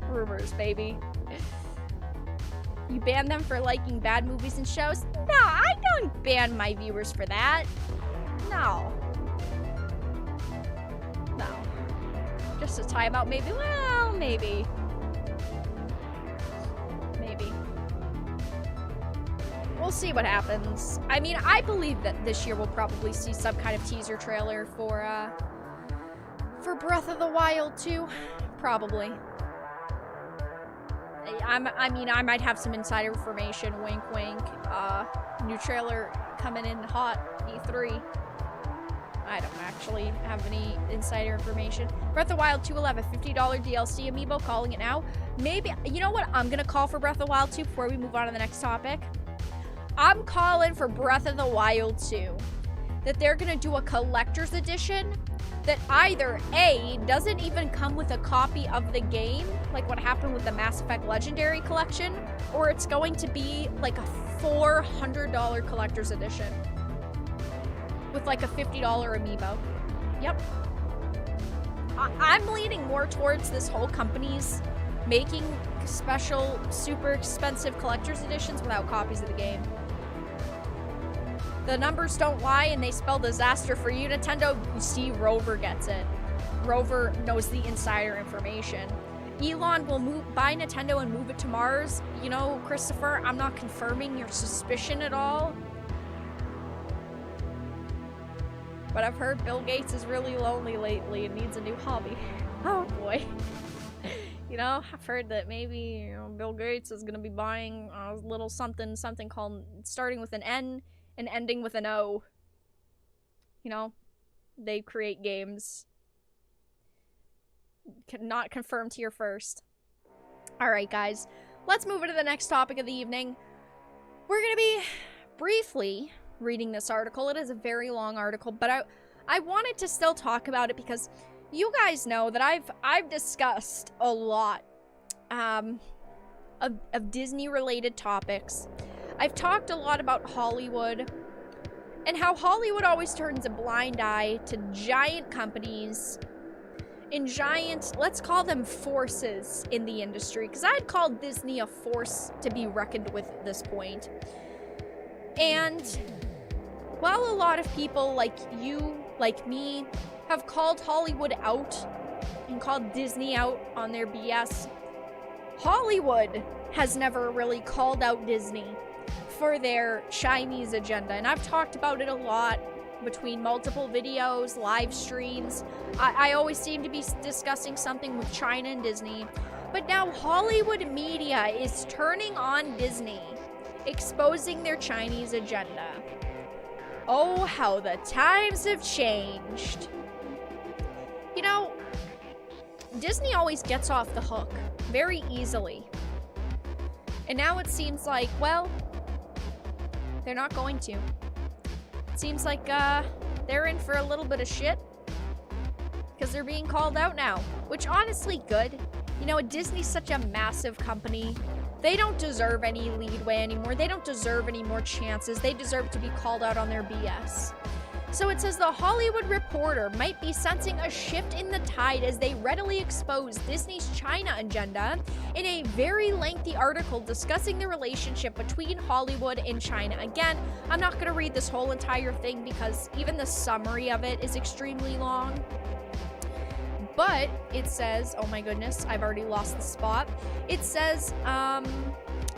rumors, baby. You ban them for liking bad movies and shows? No, I don't ban my viewers for that. No. No. Just a timeout, maybe? Well, maybe. Maybe. We'll see what happens. I mean, I believe that this year we'll probably see some kind of teaser trailer for Breath of the Wild 2. Probably. I mean, I might have some insider information. Wink, wink. New trailer coming in hot. E3. I don't actually have any insider information. Breath of the Wild 2 will have a $50 DLC amiibo, calling it now. Maybe, you know what I'm gonna call for Breath of the Wild 2 before we move on to the next topic? I'm calling for Breath of the Wild 2 that they're gonna do a collector's edition that either A, doesn't even come with a copy of the game, like what happened with the Mass Effect Legendary Collection, or it's going to be like a $400 collector's edition with like a $50 amiibo. Yep. I'm leaning more towards this whole company's making special, super expensive collector's editions without copies of the game. The numbers don't lie and they spell disaster for you, Nintendo. You see, Rover gets it. Rover knows the insider information. Elon will buy Nintendo and move it to Mars. You know, Christopher, I'm not confirming your suspicion at all. But I've heard Bill Gates is really lonely lately and needs a new hobby. Oh boy. You know, I've heard that maybe, you know, Bill Gates is gonna be buying a little something called, starting with an N and ending with an O. You know, they create games. Not confirmed here first. Alright, guys. Let's move into the next topic of the evening. We're gonna be briefly reading this article. It is a very long article, but I wanted to still talk about it because you guys know that I've discussed a lot of Disney-related topics. I've talked a lot about Hollywood and how Hollywood always turns a blind eye to giant companies and giant, let's call them forces in the industry, because I'd call Disney a force to be reckoned with at this point. And while a lot of people like you, like me, have called Hollywood out and called Disney out on their BS, Hollywood has never really called out Disney for their Chinese agenda, and I've talked about it a lot between multiple videos, live streams. I always seem to be discussing something with China and Disney, but now Hollywood media is turning on Disney, exposing their Chinese agenda. Oh, how the times have changed. You know, Disney always gets off the hook very easily. And now it seems like, well, they're not going to. It seems like they're in for a little bit of shit because they're being called out now, which honestly good. You know, Disney's such a massive company. They don't deserve any leadway anymore. They don't deserve any more chances. They deserve to be called out on their BS. So it says the Hollywood Reporter might be sensing a shift in the tide as they readily expose Disney's China agenda in a very lengthy article discussing the relationship between Hollywood and China. Again, I'm not going to read this whole entire thing because even the summary of it is extremely long. But it says, oh my goodness, I've already lost the spot. It says,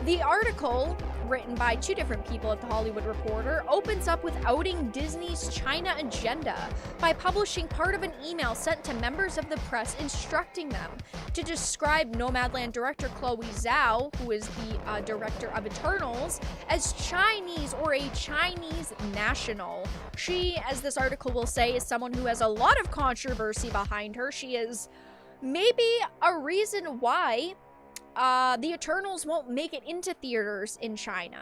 the article, written by two different people at the Hollywood Reporter, opens up with outing Disney's China agenda by publishing part of an email sent to members of the press instructing them to describe Nomadland director Chloe Zhao, who is the director of Eternals, as Chinese or a Chinese national. She, as this article will say, is someone who has a lot of controversy behind her. She is maybe a reason why the Eternals won't make it into theaters in China.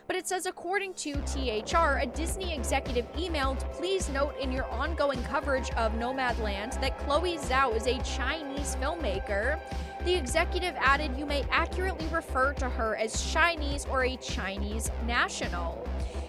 But it says, according to THR, a Disney executive emailed, please note in your ongoing coverage of Nomadland that Chloe Zhao is a Chinese filmmaker. The executive added, you may accurately refer to her as Chinese or a Chinese national.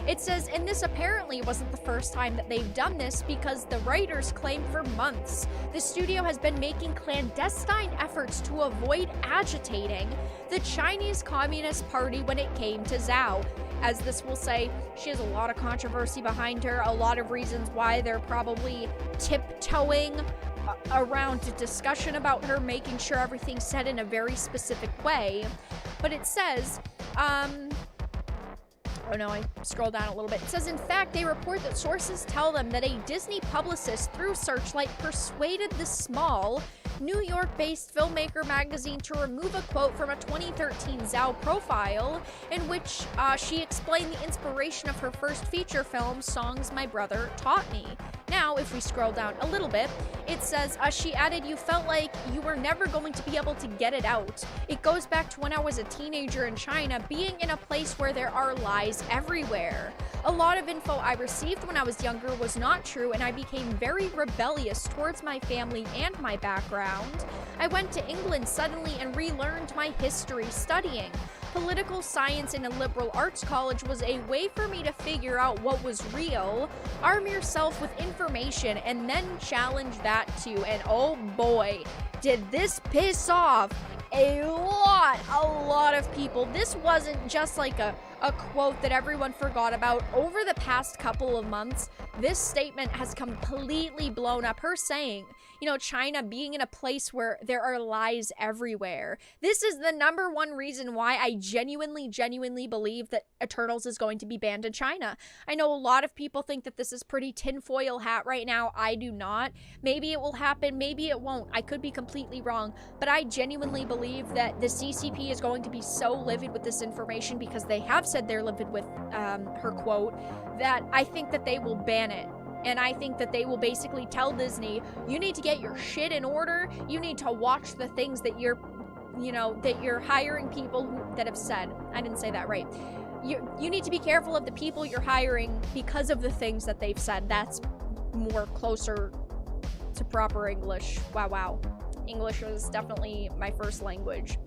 It says, and this apparently wasn't the first time that they've done this because the writers claim for months the studio has been making clandestine efforts to avoid agitating the Chinese Communist Party when it came to Zhao. As this will say, she has a lot of controversy behind her, a lot of reasons why they're probably tiptoeing around a discussion about her, making sure everything's said in a very specific way. But it says, oh no, I scrolled down a little bit. It says, in fact, they report that sources tell them that a Disney publicist through Searchlight persuaded the small, New York-based filmmaker magazine to remove a quote from a 2013 Zhao profile in which she explained the inspiration of her first feature film, Songs My Brother Taught Me. Now, if we scroll down a little bit, it says, she added, you felt like you were never going to be able to get it out. It goes back to when I was a teenager in China, being in a place where there are lies everywhere. A lot of info I received when I was younger was not true, and I became very rebellious towards my family and my background. I went to England suddenly and relearned my history studying. Political science in a liberal arts college was a way for me to figure out what was real, arm yourself with information, and then challenge that too. And oh boy, did this piss off a lot of people. This wasn't just like a quote that everyone forgot about. Over the past couple of months, this statement has completely blown up. Her saying, you know, China being in a place where there are lies everywhere. This is the number one reason why I genuinely believe that Eternals is going to be banned in China. I know a lot of people think that this is pretty tinfoil hat right now. I do not. Maybe it will happen, maybe it won't. I could be completely wrong, but I genuinely believe that the CCP is going to be so livid with this information, because they have said they're livid with her quote, that I think that they will ban it. And I think that they will basically tell Disney, you need to get your shit in order. You need to watch the things that you're hiring people that have said. I didn't say that right. You need to be careful of the people you're hiring because of the things that they've said. That's more closer to proper English. Wow. English is definitely my first language.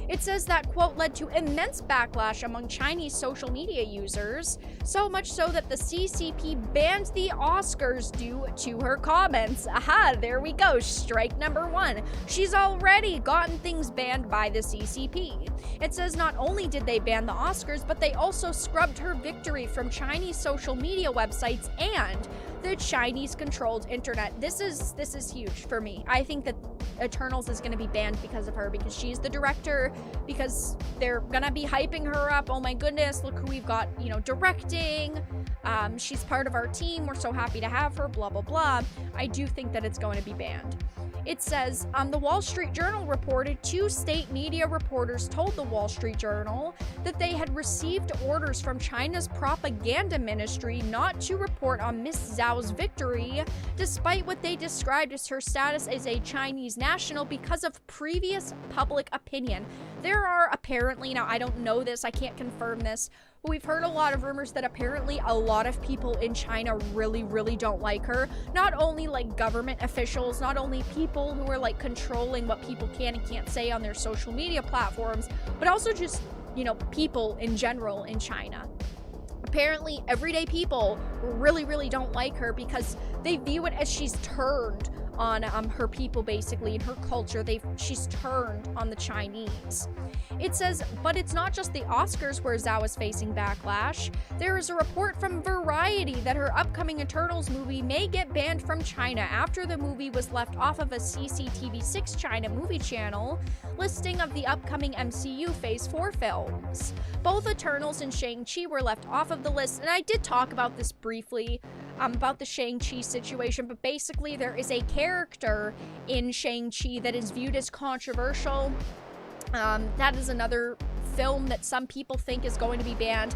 It says that quote led to immense backlash among Chinese social media users, so much so that the CCP banned the Oscars due to her comments. Aha, there we go, strike number one. She's already gotten things banned by the CCP. It says not only did they ban the Oscars, but they also scrubbed her victory from Chinese social media websites and the Chinese-controlled internet. This is huge for me. I think that Eternals is going to be banned because of her, because she's the director, because they're going to be hyping her up. Oh my goodness, look who we've got, you know, directing. She's part of our team. We're so happy to have her, blah, blah, blah. I do think that it's going to be banned. It says, the Wall Street Journal reported 2 state media reporters told the Wall Street Journal that they had received orders from China's propaganda ministry not to report on Miss Zhao's victory, despite what they described as her status as a Chinese national because of previous public opinion. There are apparently, now I don't know this, I can't confirm this, but we've heard a lot of rumors that apparently a lot of people in China really, really don't like her. Not only like government officials, not only people who are like controlling what people can and can't say on their social media platforms, but also just, you know, people in general in China. Apparently, everyday people really, really don't like her because they view it as she's turned on her people, basically, and her culture. She's turned on the Chinese. It says, but it's not just the Oscars where Zhao is facing backlash. There is a report from Variety that her upcoming Eternals movie may get banned from China after the movie was left off of a CCTV6 China movie channel listing of the upcoming MCU Phase 4 films. Both Eternals and Shang-Chi were left off of the list, and I did talk about this briefly, about the Shang-Chi situation, but basically there is a character in Shang-Chi that is viewed as controversial. That is another film that some people think is going to be banned.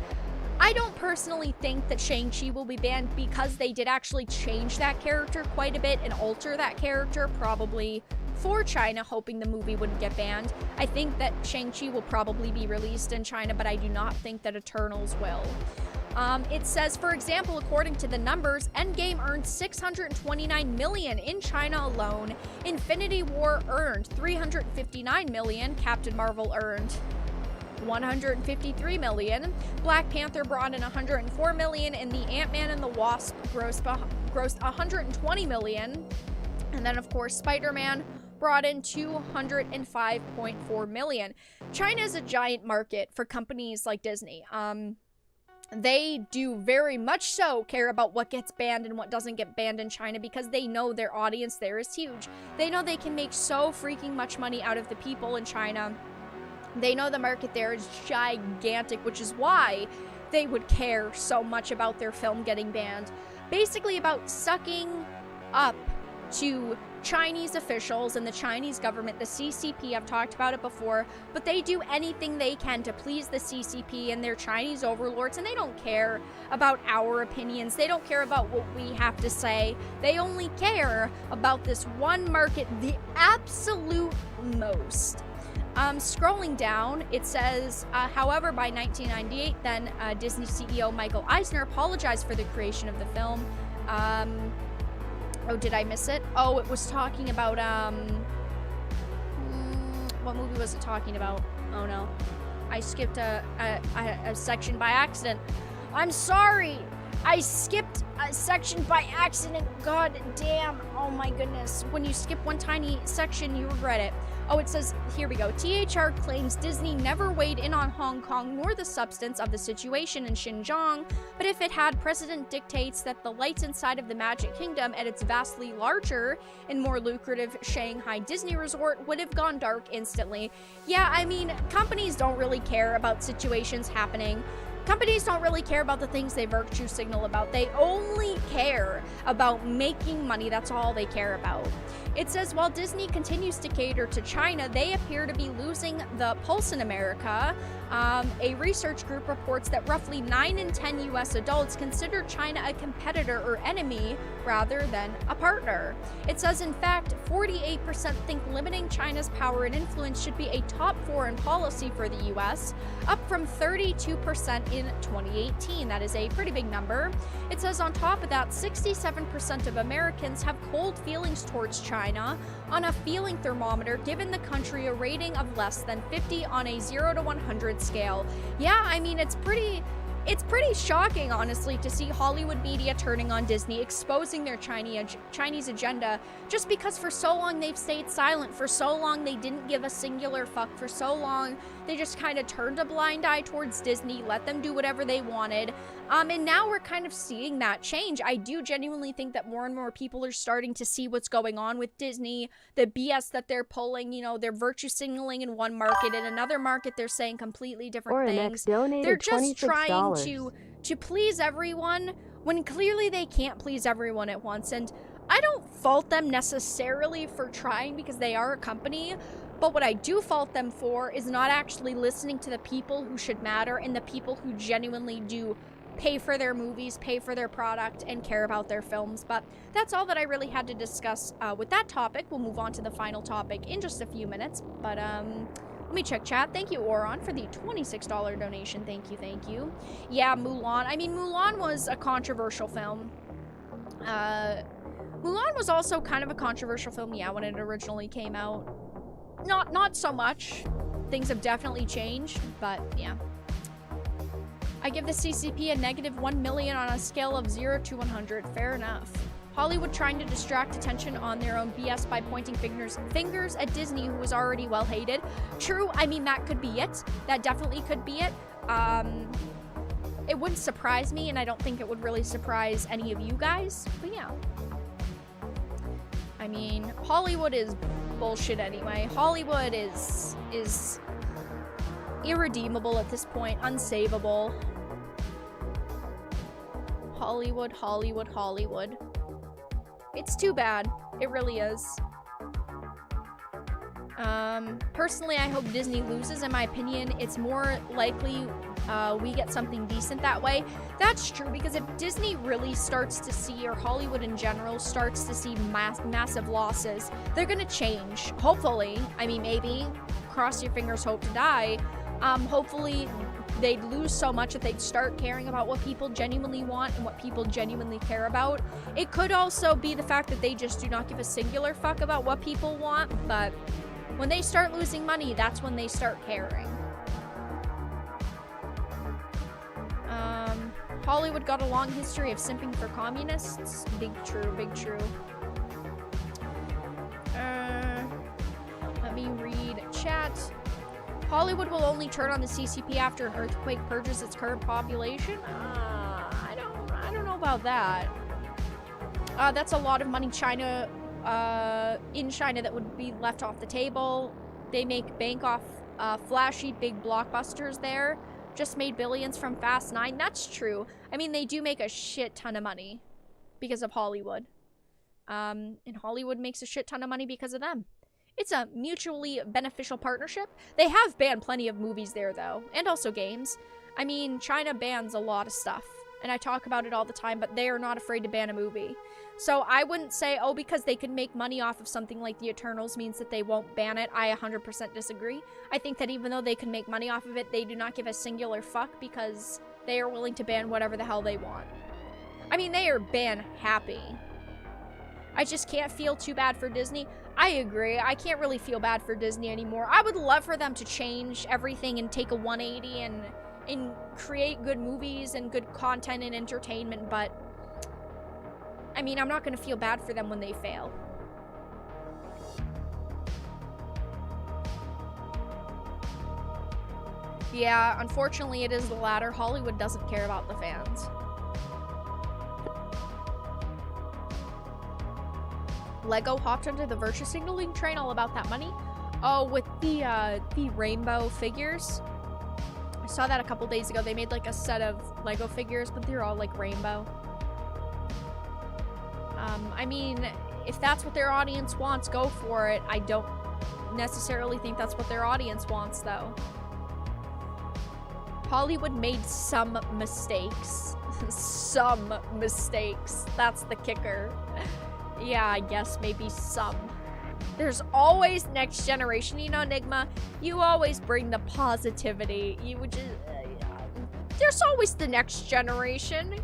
I don't personally think that Shang-Chi will be banned because they did actually change that character quite a bit and alter that character, probably for China, hoping the movie wouldn't get banned. I think that Shang-Chi will probably be released in China, but I do not think that Eternals will. It says, for example, according to the numbers, Endgame earned $629 million in China alone. Infinity War earned $359 million. Captain Marvel earned $153 million. Black Panther brought in $104 million, and the Ant-Man and the Wasp grossed $120 million. And then, of course, Spider-Man brought in $205.4 million. China is a giant market for companies like Disney. They do very much so care about what gets banned and what doesn't get banned in China because they know their audience there is huge. They know they can make so freaking much money out of the people in China. They know the market there is gigantic, which is why they would care so much about their film getting banned. Basically about sucking up to Chinese officials and the Chinese government, the CCP. I've talked about it before, but they do anything they can to please the CCP and their Chinese overlords, and they don't care about our opinions. They don't care about what we have to say. They only care about this one market, the absolute most. Scrolling down, it says, however, by 1998, then Disney CEO Michael Eisner apologized for the creation of the film. Oh, did I miss it? Oh, it was talking about, what movie was it talking about? Oh no. I skipped a section by accident. I'm sorry! I skipped a section by accident. God damn. Oh my goodness. When you skip one tiny section, you regret it. Oh, it says, here we go. THR claims Disney never weighed in on Hong Kong nor the substance of the situation in Xinjiang, but if it had, precedent dictates that the lights inside of the Magic Kingdom at its vastly larger and more lucrative Shanghai Disney Resort would have gone dark instantly. Yeah, I mean, companies don't really care about situations happening. Companies don't really care about the things they virtue signal about. They only care about making money. That's all they care about. It says, while Disney continues to cater to China, they appear to be losing the pulse in America. A research group reports that roughly 9 in 10 U.S. adults consider China a competitor or enemy rather than a partner. It says, in fact, 48% think limiting China's power and influence should be a top foreign policy for the U.S., up from 32% in 2018. That is a pretty big number. It says, on top of that, 67% of Americans have cold feelings towards China on a feeling thermometer, given the country a rating of less than 50 on a 0 to 100 scale. Yeah, I mean, it's pretty It's pretty shocking, honestly, to see Hollywood media turning on Disney, exposing their Chinese agenda, just because for so long they've stayed silent, for so long they didn't give a singular fuck, for so long they just kind of turned a blind eye towards Disney, let them do whatever they wanted, and now we're kind of seeing that change. I do genuinely think that more and more people are starting to see what's going on with Disney, the BS that they're pulling. You know, they're virtue signaling in one market, in another market they're saying completely different things. They're just trying to please everyone when clearly they can't please everyone at once. And I don't fault them necessarily for trying, because they are a company, but what I do fault them for is not actually listening to the people who should matter, and the people who genuinely do pay for their movies, pay for their product, and care about their films. But that's all that I really had to discuss with that topic. We'll move on to the final topic in just a few minutes, but let me check chat. Thank you, Oron, for the $26 donation. Thank you. Yeah, Mulan. I mean, Mulan was a controversial film. Mulan was also kind of a controversial film, yeah, when it originally came out. Not so much. Things have definitely changed, but yeah. I give the CCP a negative 1 million on a scale of 0 to 100. Fair enough. Hollywood trying to distract attention on their own BS by pointing fingers at Disney, who was already well hated. True, I mean, that could be it. That definitely could be it. It wouldn't surprise me, and I don't think it would really surprise any of you guys, but yeah. I mean, Hollywood is bullshit anyway. Hollywood is irredeemable at this point, unsavable. Hollywood. It's too bad. It really is. Personally, I hope Disney loses. In my opinion, it's more likely we get something decent that way. That's true, because if Disney really starts to see, or Hollywood in general starts to see massive losses, they're gonna change. Hopefully. I mean, maybe. Cross your fingers, hope to die. Hopefully they'd lose so much that they'd start caring about what people genuinely want and what people genuinely care about. It could also be the fact that they just do not give a singular fuck about what people want, but when they start losing money, that's when they start caring. Hollywood got a long history of simping for communists. Big true. Let me read chat. Hollywood will only turn on the CCP after an earthquake purges its current population? I don't know about that. That's a lot of money in China that would be left off the table. They make bank off flashy big blockbusters there. Just made billions from Fast 9. That's true. I mean, they do make a shit ton of money because of Hollywood. And Hollywood makes a shit ton of money because of them. It's a mutually beneficial partnership. They have banned plenty of movies there, though, and also games. I mean, China bans a lot of stuff, and I talk about it all the time, but they are not afraid to ban a movie. So I wouldn't say, oh, because they can make money off of something like The Eternals means that they won't ban it. I 100% disagree. I think that even though they can make money off of it, they do not give a singular fuck, because they are willing to ban whatever the hell they want. I mean, they are ban happy. I just can't feel too bad for Disney. I agree. I can't really feel bad for Disney anymore. I would love for them to change everything and take a 180 and create good movies and good content and entertainment, but I mean, I'm not going to feel bad for them when they fail. Yeah, unfortunately it is the latter. Hollywood doesn't care about the fans. Lego hopped onto the virtue signaling train, all about that money. Oh, with the rainbow figures. I saw that a couple days ago. They made like a set of Lego figures, but they're all like rainbow. I mean, if that's what their audience wants, go for it. I don't necessarily think that's what their audience wants, though. Hollywood made some mistakes. Some mistakes. That's the kicker. Yeah, I guess maybe some. There's always next generation, you know, Enigma. You always bring the positivity. You would just... there's always the next generation.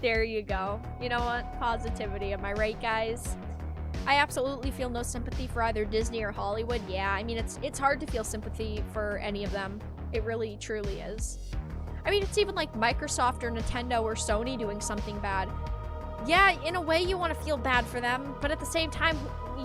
There you go. You know what? Positivity. Am I right, guys? I absolutely feel no sympathy for either Disney or Hollywood. Yeah, I mean, it's hard to feel sympathy for any of them. It really, truly is. I mean, it's even like Microsoft or Nintendo or Sony doing something bad. Yeah, in a way you want to feel bad for them, but at the same time,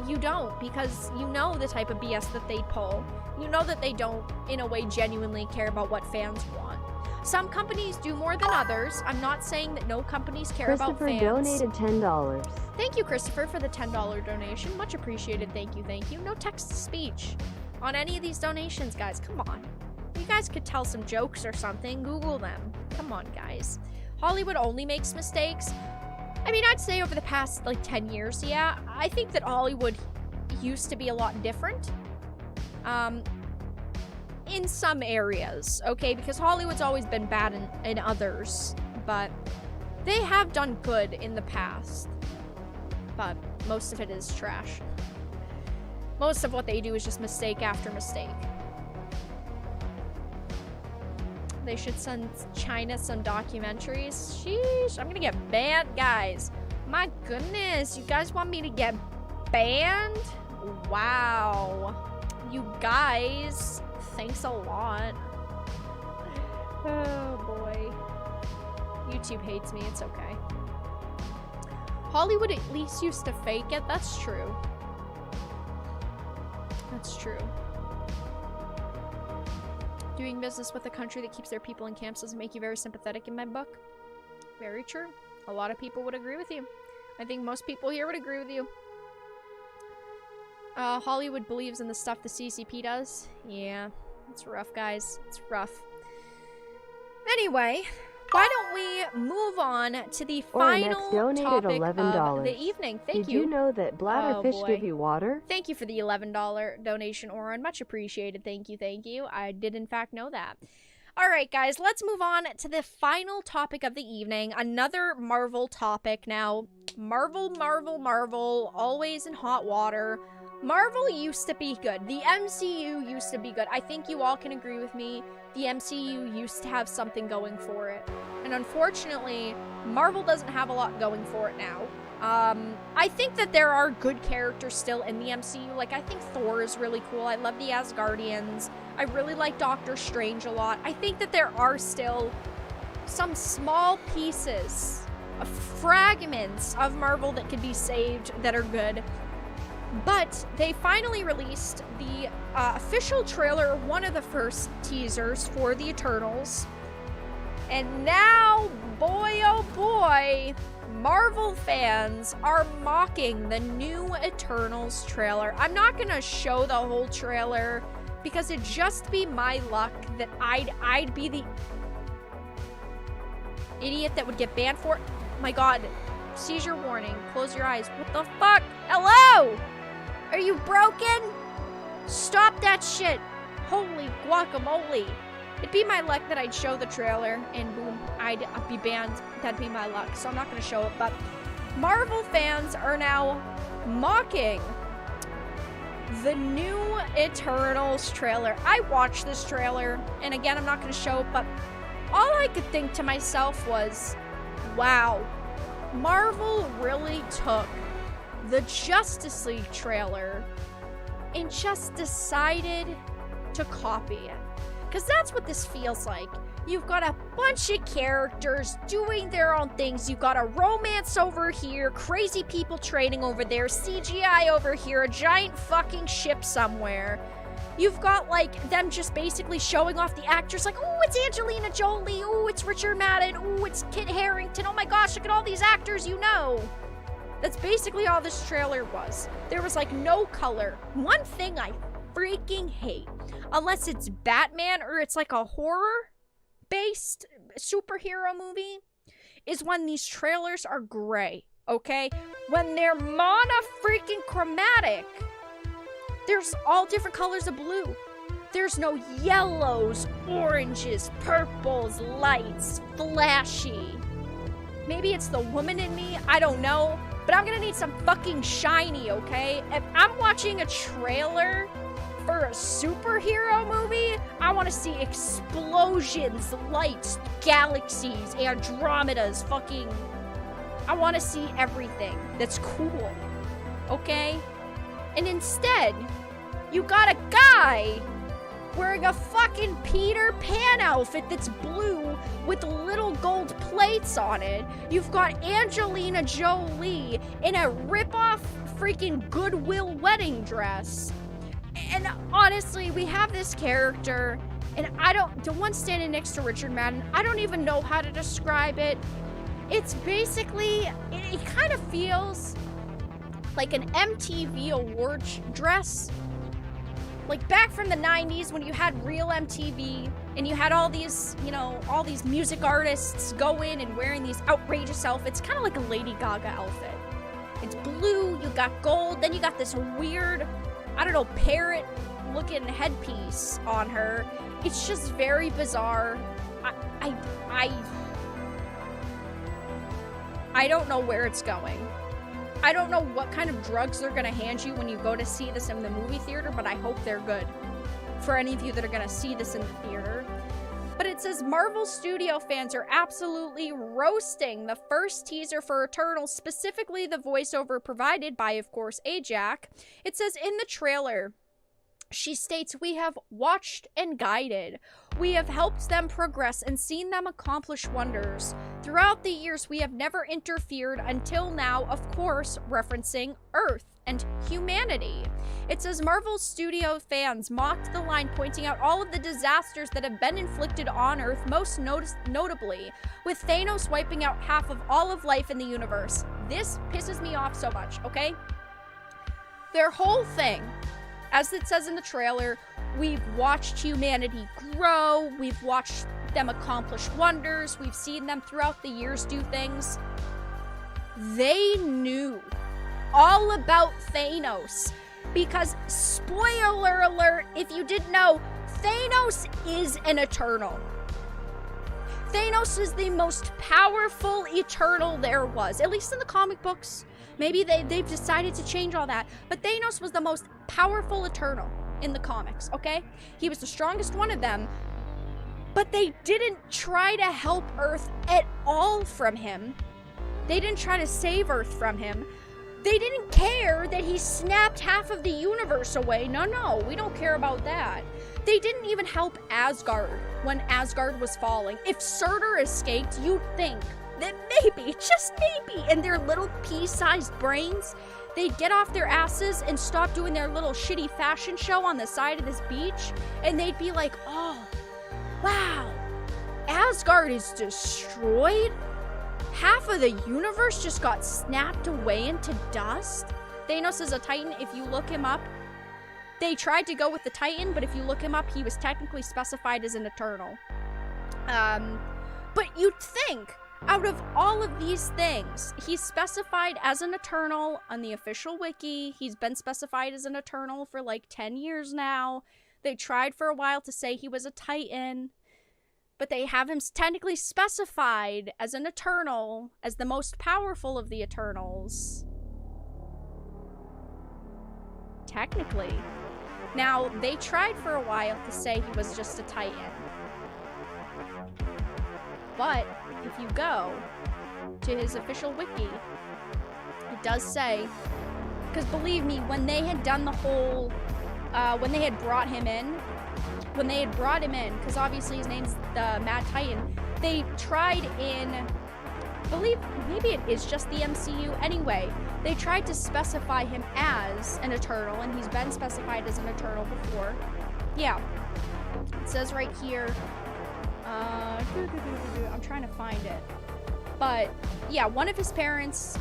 you don't, because you know the type of BS that they pull. You know that they don't, in a way, genuinely care about what fans want. Some companies do more than others. I'm not saying that no companies care about fans. Christopher donated $10. Thank you, Christopher, for the $10 donation. Much appreciated. Thank you, thank you. No text-to-speech on any of these donations, guys. Come on. You guys could tell some jokes or something. Google them. Come on, guys. Hollywood only makes mistakes. I mean, I'd say over the past, like, 10 years, yeah. I think that Hollywood used to be a lot different. In some areas, okay? Because Hollywood's always been bad in others. But they have done good in the past. But most of it is trash. Most of what they do is just mistake after mistake. They should send China some documentaries. Sheesh, I'm gonna get banned, guys. My goodness, you guys want me to get banned? Wow. You guys, thanks a lot. Oh boy. YouTube hates me, it's okay. Hollywood at least used to fake it, that's true. That's true. Doing business with a country that keeps their people in camps doesn't make you very sympathetic in my book. Very true. A lot of people would agree with you. I think most people here would agree with you. Hollywood believes in the stuff the CCP does. Yeah, it's rough, guys. It's rough. Anyway, why don't we move on to the final topic of the evening? Thank you. Did you know that bladderfish give you water? Thank you for the $11 donation, Oren. Much appreciated. Thank you, thank you. I did, in fact, know that. All right, guys, let's move on to the final topic of the evening. Another Marvel topic. Now, Marvel, always in hot water. Marvel used to be good. The MCU used to be good. I think you all can agree with me. The MCU used to have something going for it. And unfortunately, Marvel doesn't have a lot going for it now. I think that there are good characters still in the MCU. Like, I think Thor is really cool. I love the Asgardians. I really like Doctor Strange a lot. I think that there are still some small pieces, fragments of Marvel that could be saved that are good. But they finally released the official trailer, one of the first teasers for the Eternals. And now, boy oh boy, Marvel fans are mocking the new Eternals trailer. I'm not gonna show the whole trailer because it'd just be my luck that I'd be the idiot that would get banned for it. My god, seizure warning, close your eyes. What the fuck? Hello? Are you broken? Stop that shit. Holy guacamole. It'd be my luck that I'd show the trailer and boom, I'd be banned. That'd be my luck, so I'm not gonna show it. But Marvel fans are now mocking the new Eternals trailer. I watched this trailer, and again, I'm not gonna show it, but all I could think to myself was, wow, Marvel really took the Justice League trailer and just decided to copy it. Because that's what this feels like. You've got a bunch of characters doing their own things. You've got a romance over here, crazy people trading over there, CGI over here, a giant fucking ship somewhere. You've got, like, them just basically showing off the actors, like, oh, it's Angelina Jolie, oh, it's Richard Madden, oh, it's Kit Harington, oh my gosh, look at all these actors you know. That's basically all this trailer was. There was, like, no color. One thing I freaking hate, unless it's Batman or it's like a horror-based superhero movie, is when these trailers are gray, okay? When they're mono-freaking chromatic, there's all different colors of blue. There's no yellows, oranges, purples, lights, flashy. Maybe it's the woman in me, I don't know. But I'm gonna need some fucking shiny, okay? If I'm watching a trailer for a superhero movie, I want to see explosions, lights, galaxies, Andromedas, fucking... I want to see everything that's cool, okay? And instead, you got a guy wearing a fucking Peter Pan outfit that's blue with little gold plates on it. You've got Angelina Jolie in a rip-off freaking Goodwill wedding dress. And honestly, we have this character, and the one standing next to Richard Madden, I don't even know how to describe it. It's basically, it kind of feels like an MTV awards dress. Like back from the 90s when you had real MTV and you had all these, all these music artists go in and wearing these outrageous outfits, kind of like a Lady Gaga outfit. It's blue, you got gold, then you got this weird, parrot-looking headpiece on her. It's just very bizarre. I don't know where it's going. I don't know what kind of drugs they're gonna hand you when you go to see this in the movie theater, but I hope they're good for any of you that are gonna see this in the theater. But it says Marvel Studio fans are absolutely roasting the first teaser for Eternals, specifically the voiceover provided by, of course, Ajak. It says in the trailer, she states, "We have watched and guided. We have helped them progress and seen them accomplish wonders. Throughout the years, we have never interfered until now," of course, referencing Earth and humanity. It says Marvel Studio fans mocked the line, pointing out all of the disasters that have been inflicted on Earth, most notably with Thanos wiping out half of all of life in the universe. This pisses me off so much, okay? Their whole thing, as it says in the trailer, we've watched humanity grow, we've watched them accomplish wonders, we've seen them throughout the years do things. They knew all about Thanos because, spoiler alert, if you didn't know, Thanos is an Eternal. Thanos is the most powerful Eternal there was, at least in the comic books. Maybe they've decided to change all that, but Thanos was the most powerful Eternal in the comics, okay? He was the strongest one of them, but they didn't try to help Earth at all from him. They didn't try to save Earth from him. They didn't care that he snapped half of the universe away. No, we don't care about that. They didn't even help Asgard when Asgard was falling. If Surtur escaped, you'd think that maybe, just maybe, in their little pea-sized brains, they'd get off their asses and stop doing their little shitty fashion show on the side of this beach, and they'd be like, oh, wow, Asgard is destroyed? Half of the universe just got snapped away into dust? Thanos is a Titan. If you look him up, they tried to go with the Titan, but if you look him up, he was technically specified as an Eternal. But you'd think, out of all of these things, he's specified as an Eternal on the official wiki. He's been specified as an Eternal for like 10 years now. They tried for a while to say he was a Titan, but they have him technically specified as an Eternal, as the most powerful of the Eternals. Technically. Now, they tried for a while to say he was just a Titan. But if you go to his official wiki, it does say, because believe me, when they had done the whole, when they had brought him in, because obviously his name's the Mad Titan, they tried in, I believe, maybe it is just the MCU anyway, they tried to specify him as an Eternal, and he's been specified as an Eternal before. Yeah, it says right here, I'm trying to find it, but yeah, one of his parents,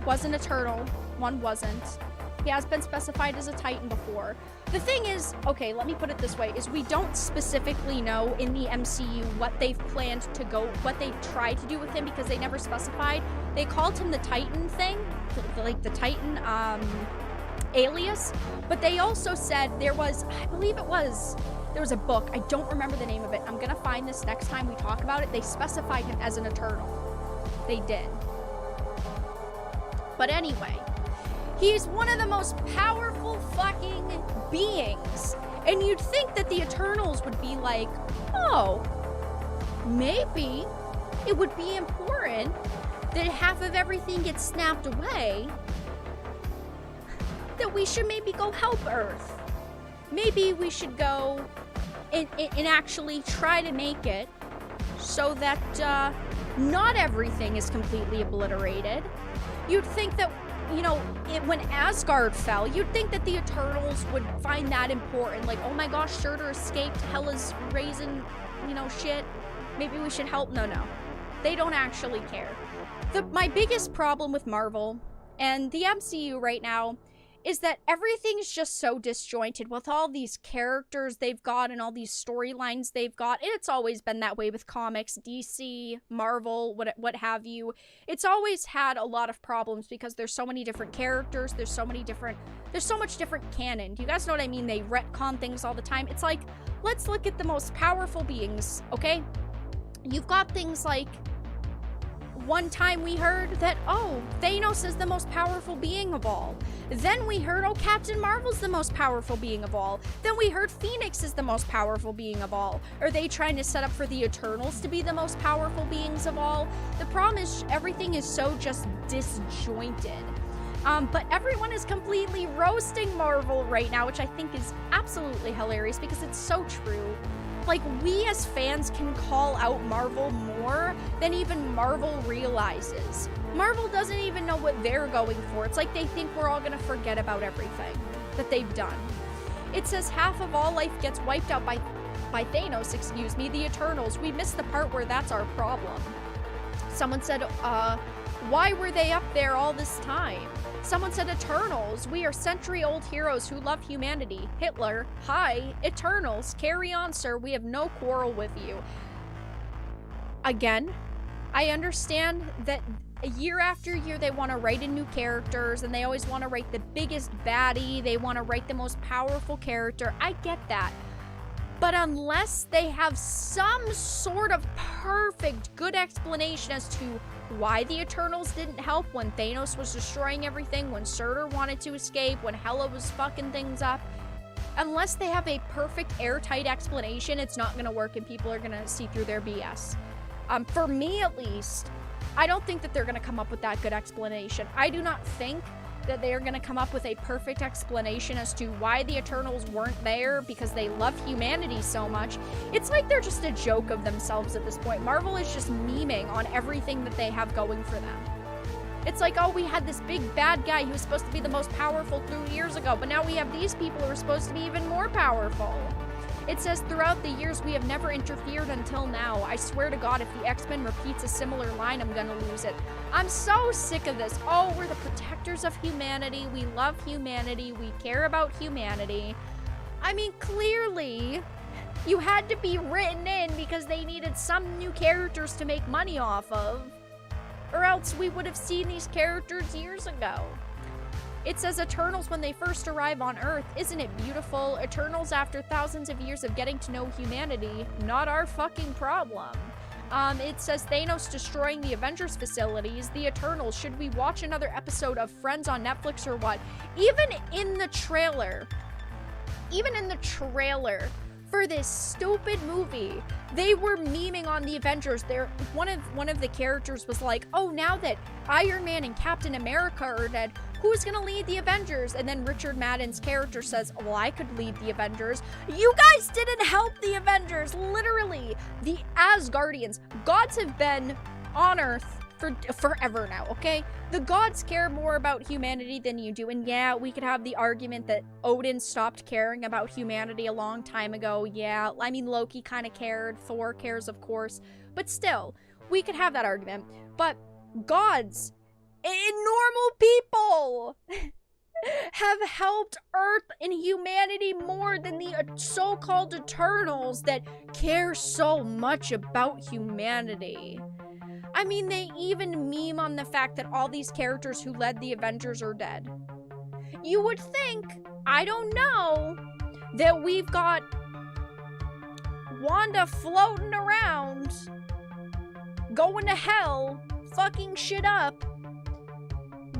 was an Eternal, one wasn't. He has been specified as a Titan before. The thing is, okay, let me put it this way, is we don't specifically know in the MCU what they've planned to go, what they tried to do with him, because they never specified. They called him the Titan thing, like the Titan alias, but they also said there was, I believe there was a book, I don't remember the name of it, I'm gonna find this next time we talk about it, they specified him as an Eternal. They did. But anyway, he's one of the most powerful fucking beings. And you'd think that the Eternals would be like, oh, maybe it would be important that half of everything gets snapped away, that we should maybe go help Earth. maybe we should go and actually try to make it so that not everything is completely obliterated. You'd think that, you know, when Asgard fell, you'd think that the Eternals would find that important. Like, oh my gosh, Surtur escaped, Hela's raising, you know, shit. Maybe we should help. No. They don't actually care. My biggest problem with Marvel and the MCU right now is that everything's just so disjointed with all these characters they've got and all these storylines they've got. And it's always been that way with comics, DC, Marvel, what have you. It's always had a lot of problems because there's so many different characters, there's so much different canon. Do you guys know what I mean? They retcon things all the time. It's like, let's look at the most powerful beings, okay? You've got things like, one time we heard that, oh, Thanos is the most powerful being of all. Then we heard, oh, Captain Marvel's the most powerful being of all. Then we heard Phoenix is the most powerful being of all. Are they trying to set up for the Eternals to be the most powerful beings of all? The problem is everything is so just disjointed. But everyone is completely roasting Marvel right now, which I think is absolutely hilarious because it's so true. Like, we as fans can call out Marvel more than even Marvel realizes. Marvel doesn't even know what they're going for. It's like they think we're all gonna forget about everything that they've done. It says half of all life gets wiped out by Thanos, excuse me, the Eternals. We missed the part where that's our problem. Someone said, why were they up there all this time? Someone said, Eternals, we are century-old heroes who love humanity. Hitler, hi, Eternals, carry on, sir, we have no quarrel with you. Again, I understand that year after year they want to write in new characters and they always want to write the biggest baddie, they want to write the most powerful character. I get that. But unless they have some sort of perfect good explanation as to why the Eternals didn't help when Thanos was destroying everything, when Surtur wanted to escape, when Hela was fucking things up, unless they have a perfect airtight explanation, it's not gonna work and people are gonna see through their BS. For me at least, I don't think that they're gonna come up with that good explanation. I do not think that they are going to come up with a perfect explanation as to why the Eternals weren't there because they love humanity so much. It's like they're just a joke of themselves at this point. Marvel is just memeing on everything that they have going for them. It's like, oh, we had this big bad guy who was supposed to be the most powerful 2 years ago, but now we have these people who are supposed to be even more powerful. It says, throughout the years, we have never interfered until now. I swear to God, if the X-Men repeats a similar line, I'm gonna lose it. I'm so sick of this. Oh, we're the protectors of humanity. We love humanity. We care about humanity. I mean, clearly, you had to be written in because they needed some new characters to make money off of. Or else we would have seen these characters years ago. It says Eternals when they first arrive on Earth. Isn't it beautiful? Eternals after thousands of years of getting to know humanity. Not our fucking problem. It says Thanos destroying the Avengers facilities. The Eternals. Should we watch another episode of Friends on Netflix or what? Even in the trailer for this stupid movie, they were memeing on the Avengers. One of the characters was like, oh, now that Iron Man and Captain America are dead, who's gonna lead the Avengers? And then Richard Madden's character says, well, I could lead the Avengers. You guys didn't help the Avengers. Literally, the Asgardians, gods have been on Earth for forever now, okay? The gods care more about humanity than you do. And yeah, we could have the argument that Odin stopped caring about humanity a long time ago. Yeah, I mean, Loki kind of cared. Thor cares, of course. But still, we could have that argument. But gods and normal people have helped Earth and humanity more than the so-called Eternals that care so much about humanity. I mean, they even meme on the fact that all these characters who led the Avengers are dead. You would think, I don't know, that we've got Wanda floating around, going to hell, fucking shit up,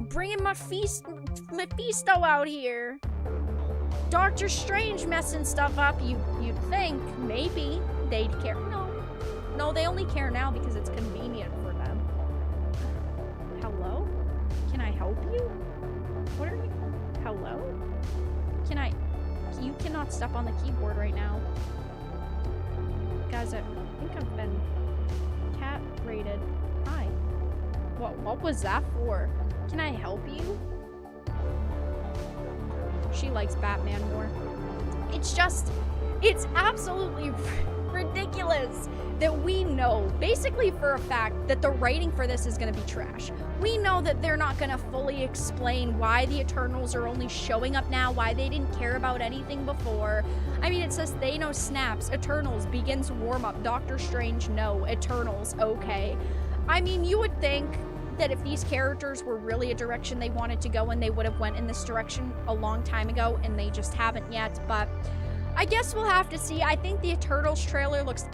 bringing Mephisto out here, Doctor Strange messing stuff up. You'd think maybe they'd care. No, they only care now because it's convenient for them. Hello? Can I help you? What are you? Hello? Can I? You cannot step on the keyboard right now. Guys, I think I've been cat rated. Hi. What was that for? Can I help you? She likes Batman more. It's just, it's absolutely ridiculous that we know, basically for a fact, that the writing for this is going to be trash. We know that they're not going to fully explain why the Eternals are only showing up now, why they didn't care about anything before. I mean, it says Thanos snaps, Eternals begins warm-up, Doctor Strange, no, Eternals, okay. I mean, you would think that if these characters were really a direction they wanted to go in, they would have went in this direction a long time ago, and they just haven't yet, but I guess we'll have to see. I think the Eternals trailer looks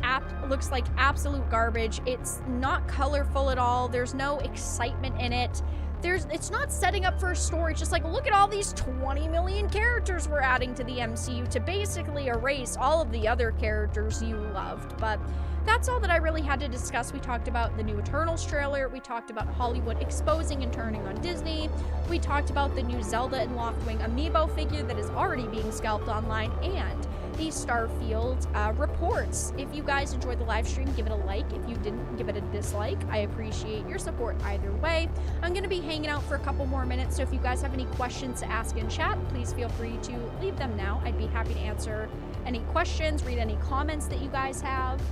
like absolute garbage. It's not colorful at all. There's no excitement in it. It's not setting up for a story. It's just like, look at all these 20 million characters we're adding to the MCU to basically erase all of the other characters you loved. But that's all that I really had to discuss. We talked about the new Eternals trailer. We talked about Hollywood exposing and turning on Disney. We talked about the new Zelda and Loftwing amiibo figure that is already being scalped online, and the Starfield reports. If you guys enjoyed the live stream, give it a like. If you didn't, give it a dislike. I appreciate your support either way. I'm going to be hanging out for a couple more minutes, so if you guys have any questions to ask in chat, please feel free to leave them now. I'd be happy to answer any questions, read any comments that you guys have.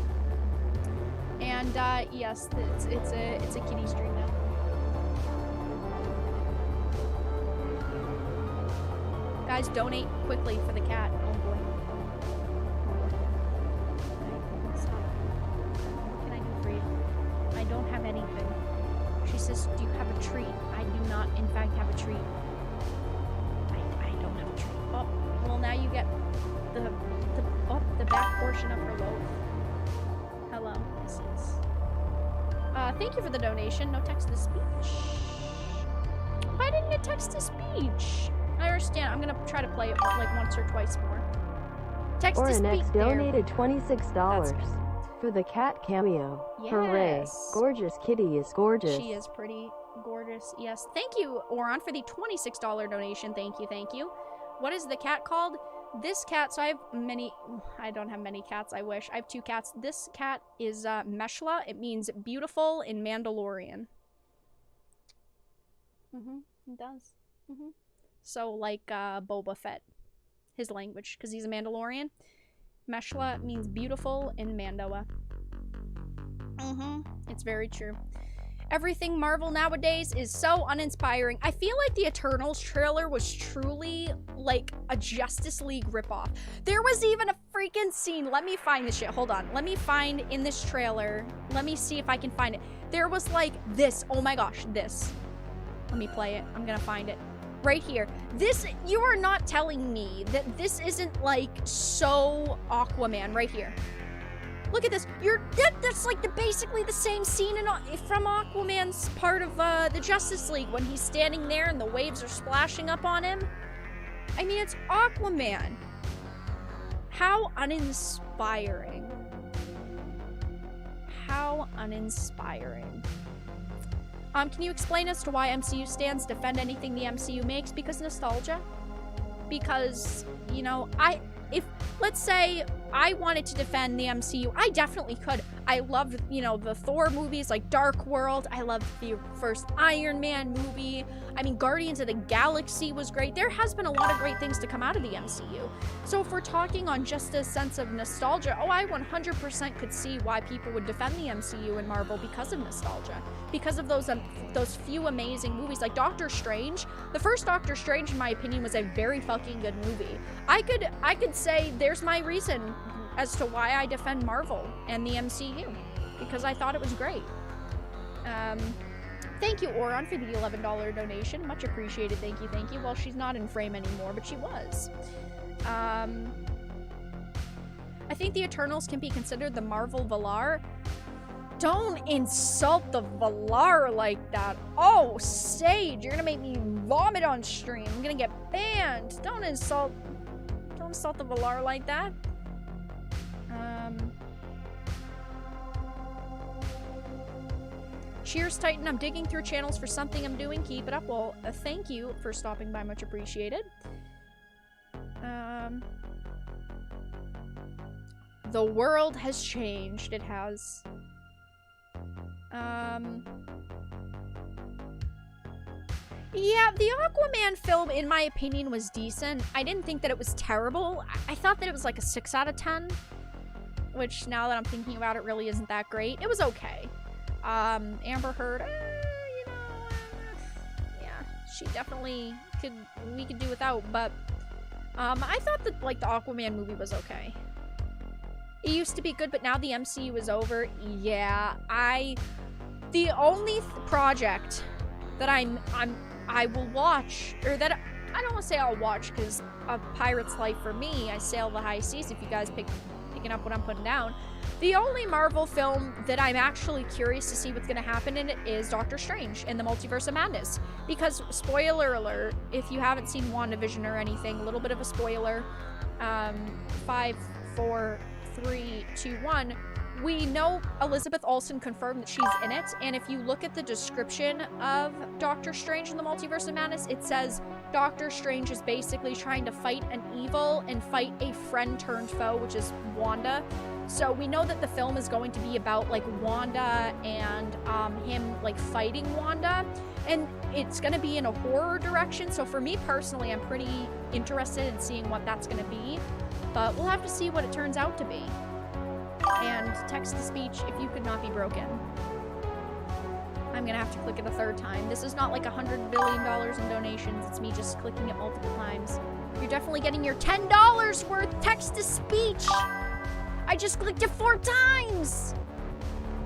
And yes, it's a kitty stream now. Guys, donate quickly for the cat. Oh boy. What can I do for you? I don't have anything. She says, do you have a treat? I do not, in fact, have a treat. I don't have a treat. Oh, well, now you get the back portion of her loaf. Hello, this is... thank you for the donation. No text-to-speech. Why didn't it text-to-speech? I understand. I'm gonna try to play it like once or twice more. Text-to-speech. Ornex donated $26 for the cat cameo. Yes. Hooray. Gorgeous kitty is gorgeous. She is pretty gorgeous. Yes. Thank you, Oron, for the $26 donation. Thank you, thank you. What is the cat called? This cat, so I have many, I don't have many cats, I wish. I have 2 cats. This cat is Meshla. It means beautiful in Mandalorian. It does. So like Boba Fett, his language, because he's a Mandalorian. Meshla means beautiful in Mandoa. It's very true. Everything Marvel nowadays is so uninspiring. I feel like the Eternals trailer was truly like a Justice League ripoff. There was even a freaking scene. Let me find this shit. Hold on. Let me find in this trailer. Let me see if I can find it. There was like this. Oh my gosh, this. Let me play it. I'm gonna find it. Right here. This, you are not telling me that this isn't like so Aquaman right here. Look at this. That's like basically the same scene from Aquaman's part of the Justice League when he's standing there and the waves are splashing up on him. I mean, it's Aquaman. How uninspiring. How uninspiring. Can you explain as to why MCU stands defend anything the MCU makes? Because nostalgia? Because, you know, let's say I wanted to defend the MCU, I definitely could. I loved, you know, the Thor movies like Dark World. I loved the first Iron Man movie. I mean, Guardians of the Galaxy was great. There has been a lot of great things to come out of the MCU. So if we're talking on just a sense of nostalgia, oh, I 100% could see why people would defend the MCU and Marvel because of nostalgia. Because of those few amazing movies like Doctor Strange. The first Doctor Strange, in my opinion, was a very fucking good movie. I could say there's my reason as to why I defend Marvel and the MCU, because I thought it was great. Thank you, Oron, for the $11 donation. Much appreciated. Thank you, thank you. Well, she's not in frame anymore, but she was. I think the Eternals can be considered the Marvel Valar. Don't insult the Valar like that. Oh, Sage, you're gonna make me vomit on stream. I'm gonna get banned. Don't insult the Valar like that. Cheers, Titan. I'm digging through channels for something I'm doing. Keep it up. Well, thank you for stopping by. Much appreciated. on. The world has changed. It has. Yeah, the Aquaman film, in my opinion, was decent. I didn't think that it was terrible. I thought that it was like a 6 out of 10. Which, now that I'm thinking about it, really isn't that great. It was okay. Amber Heard, yeah, she definitely we could do without, but, I thought that, like, the Aquaman movie was okay. It used to be good, but now the MCU is over. Yeah, the only project that I will watch, or that, I don't want to say I'll watch, because A Pirate's Life for me, I sail the high seas, if you guys picking up what I'm putting down. The only Marvel film that I'm actually curious to see what's going to happen in it is Doctor Strange in the Multiverse of Madness. Because, spoiler alert, if you haven't seen WandaVision or anything, a little bit of a spoiler, 5, 4, 3, 2, 1, we know Elizabeth Olsen confirmed that she's in it, and if you look at the description of Doctor Strange in the Multiverse of Madness, it says Doctor Strange is basically trying to fight an evil and fight a friend turned foe, which is Wanda. So we know that the film is going to be about, like, Wanda and him, like, fighting Wanda, and it's going to be in a horror direction. So for me personally, I'm pretty interested in seeing what that's going to be, but we'll have to see what it turns out to be. And text-to-speech, if you could not be broken. I'm gonna have to click it a third time. This is not like $100 billion in donations. It's me just clicking it multiple times. You're definitely getting your $10 worth text-to-speech. I just clicked it 4 times.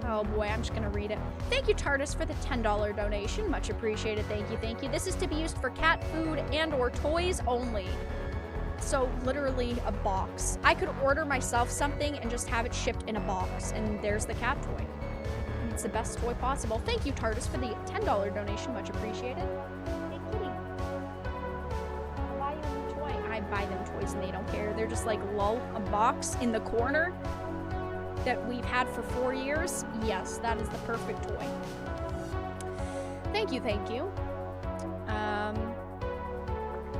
Oh boy, I'm just gonna read it. Thank you, TARDIS, for the $10 donation. Much appreciated. Thank you, thank you. This is to be used for cat food and or toys only. So, literally a box. I could order myself something and just have it shipped in a box, and there's the cat toy. It's the best toy possible. Thank you, TARDIS, for the $10 donation. Much appreciated. Hey, kitty. I'll buy you a new toy. I buy them toys and they don't care. They're just like, lol, a box in the corner that we've had for 4 years. Yes, that is the perfect toy. Thank you, thank you.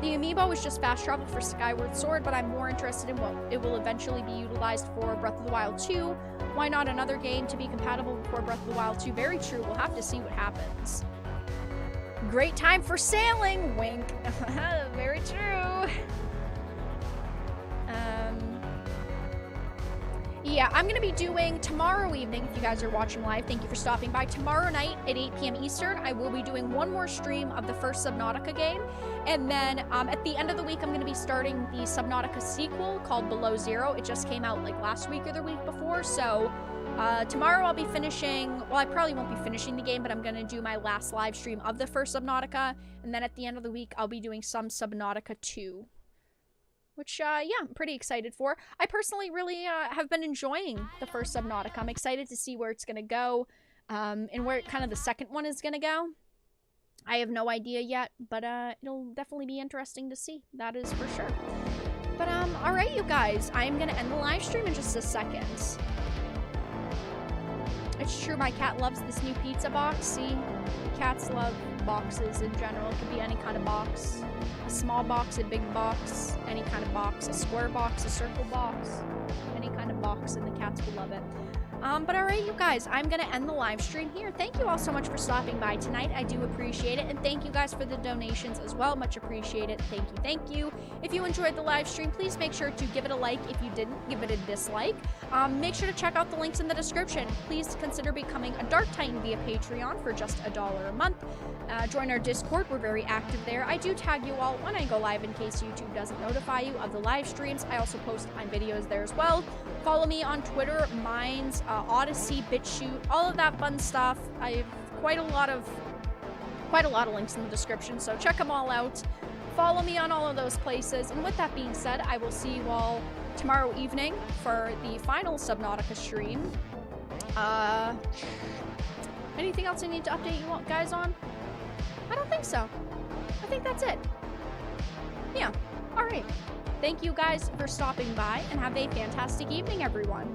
The amiibo is just fast travel for Skyward Sword, but I'm more interested in what it will eventually be utilized for Breath of the Wild 2. Why not another game to be compatible before Breath of the Wild 2? Very true. We'll have to see what happens. Great time for sailing! Wink. Very true. Yeah, I'm going to be doing tomorrow evening, if you guys are watching live, thank you for stopping by. Tomorrow night at 8 p.m. Eastern, I will be doing one more stream of the first Subnautica game. And then at the end of the week, I'm going to be starting the Subnautica sequel called Below Zero. It just came out like last week or the week before. So tomorrow I'll be finishing, well, I probably won't be finishing the game, but I'm going to do my last live stream of the first Subnautica. And then at the end of the week, I'll be doing some Subnautica 2. Which, yeah, I'm pretty excited for. I personally really have been enjoying the first Subnautica. I'm excited to see where it's going to go, and where kind of the second one is going to go. I have no idea yet, but it'll definitely be interesting to see. That is for sure. But, alright, you guys. I'm going to end the live stream in just a second. It's true, my cat loves this new pizza box. See? Cats love boxes in general. It could be any kind of box. A small box, a big box, any kind of box. A square box, a circle box. Any kind of box, and the cats will love it. But alright, you guys, I'm gonna end the live stream here. Thank you all so much for stopping by tonight. I do appreciate it. And thank you guys for the donations as well. Much appreciated. Thank you, thank you. If you enjoyed the live stream, please make sure to give it a like. If you didn't, give it a dislike. Make sure to check out the links in the description. Please consider becoming a Dark Titan via Patreon for just $1 a month. Join our Discord. We're very active there. I do tag you all when I go live in case YouTube doesn't notify you of the live streams. I also post my videos there as well. Follow me on Twitter, Minds, Odyssey, BitChute, all of that fun stuff. I have quite a lot of links in the description, so check them all out. Follow me on all of those places. And with that being said, I will see you all tomorrow evening for the final Subnautica stream. Anything else I need to update you guys on? I don't think so. I think that's it. Yeah. All right. Thank you guys for stopping by, and have a fantastic evening, everyone.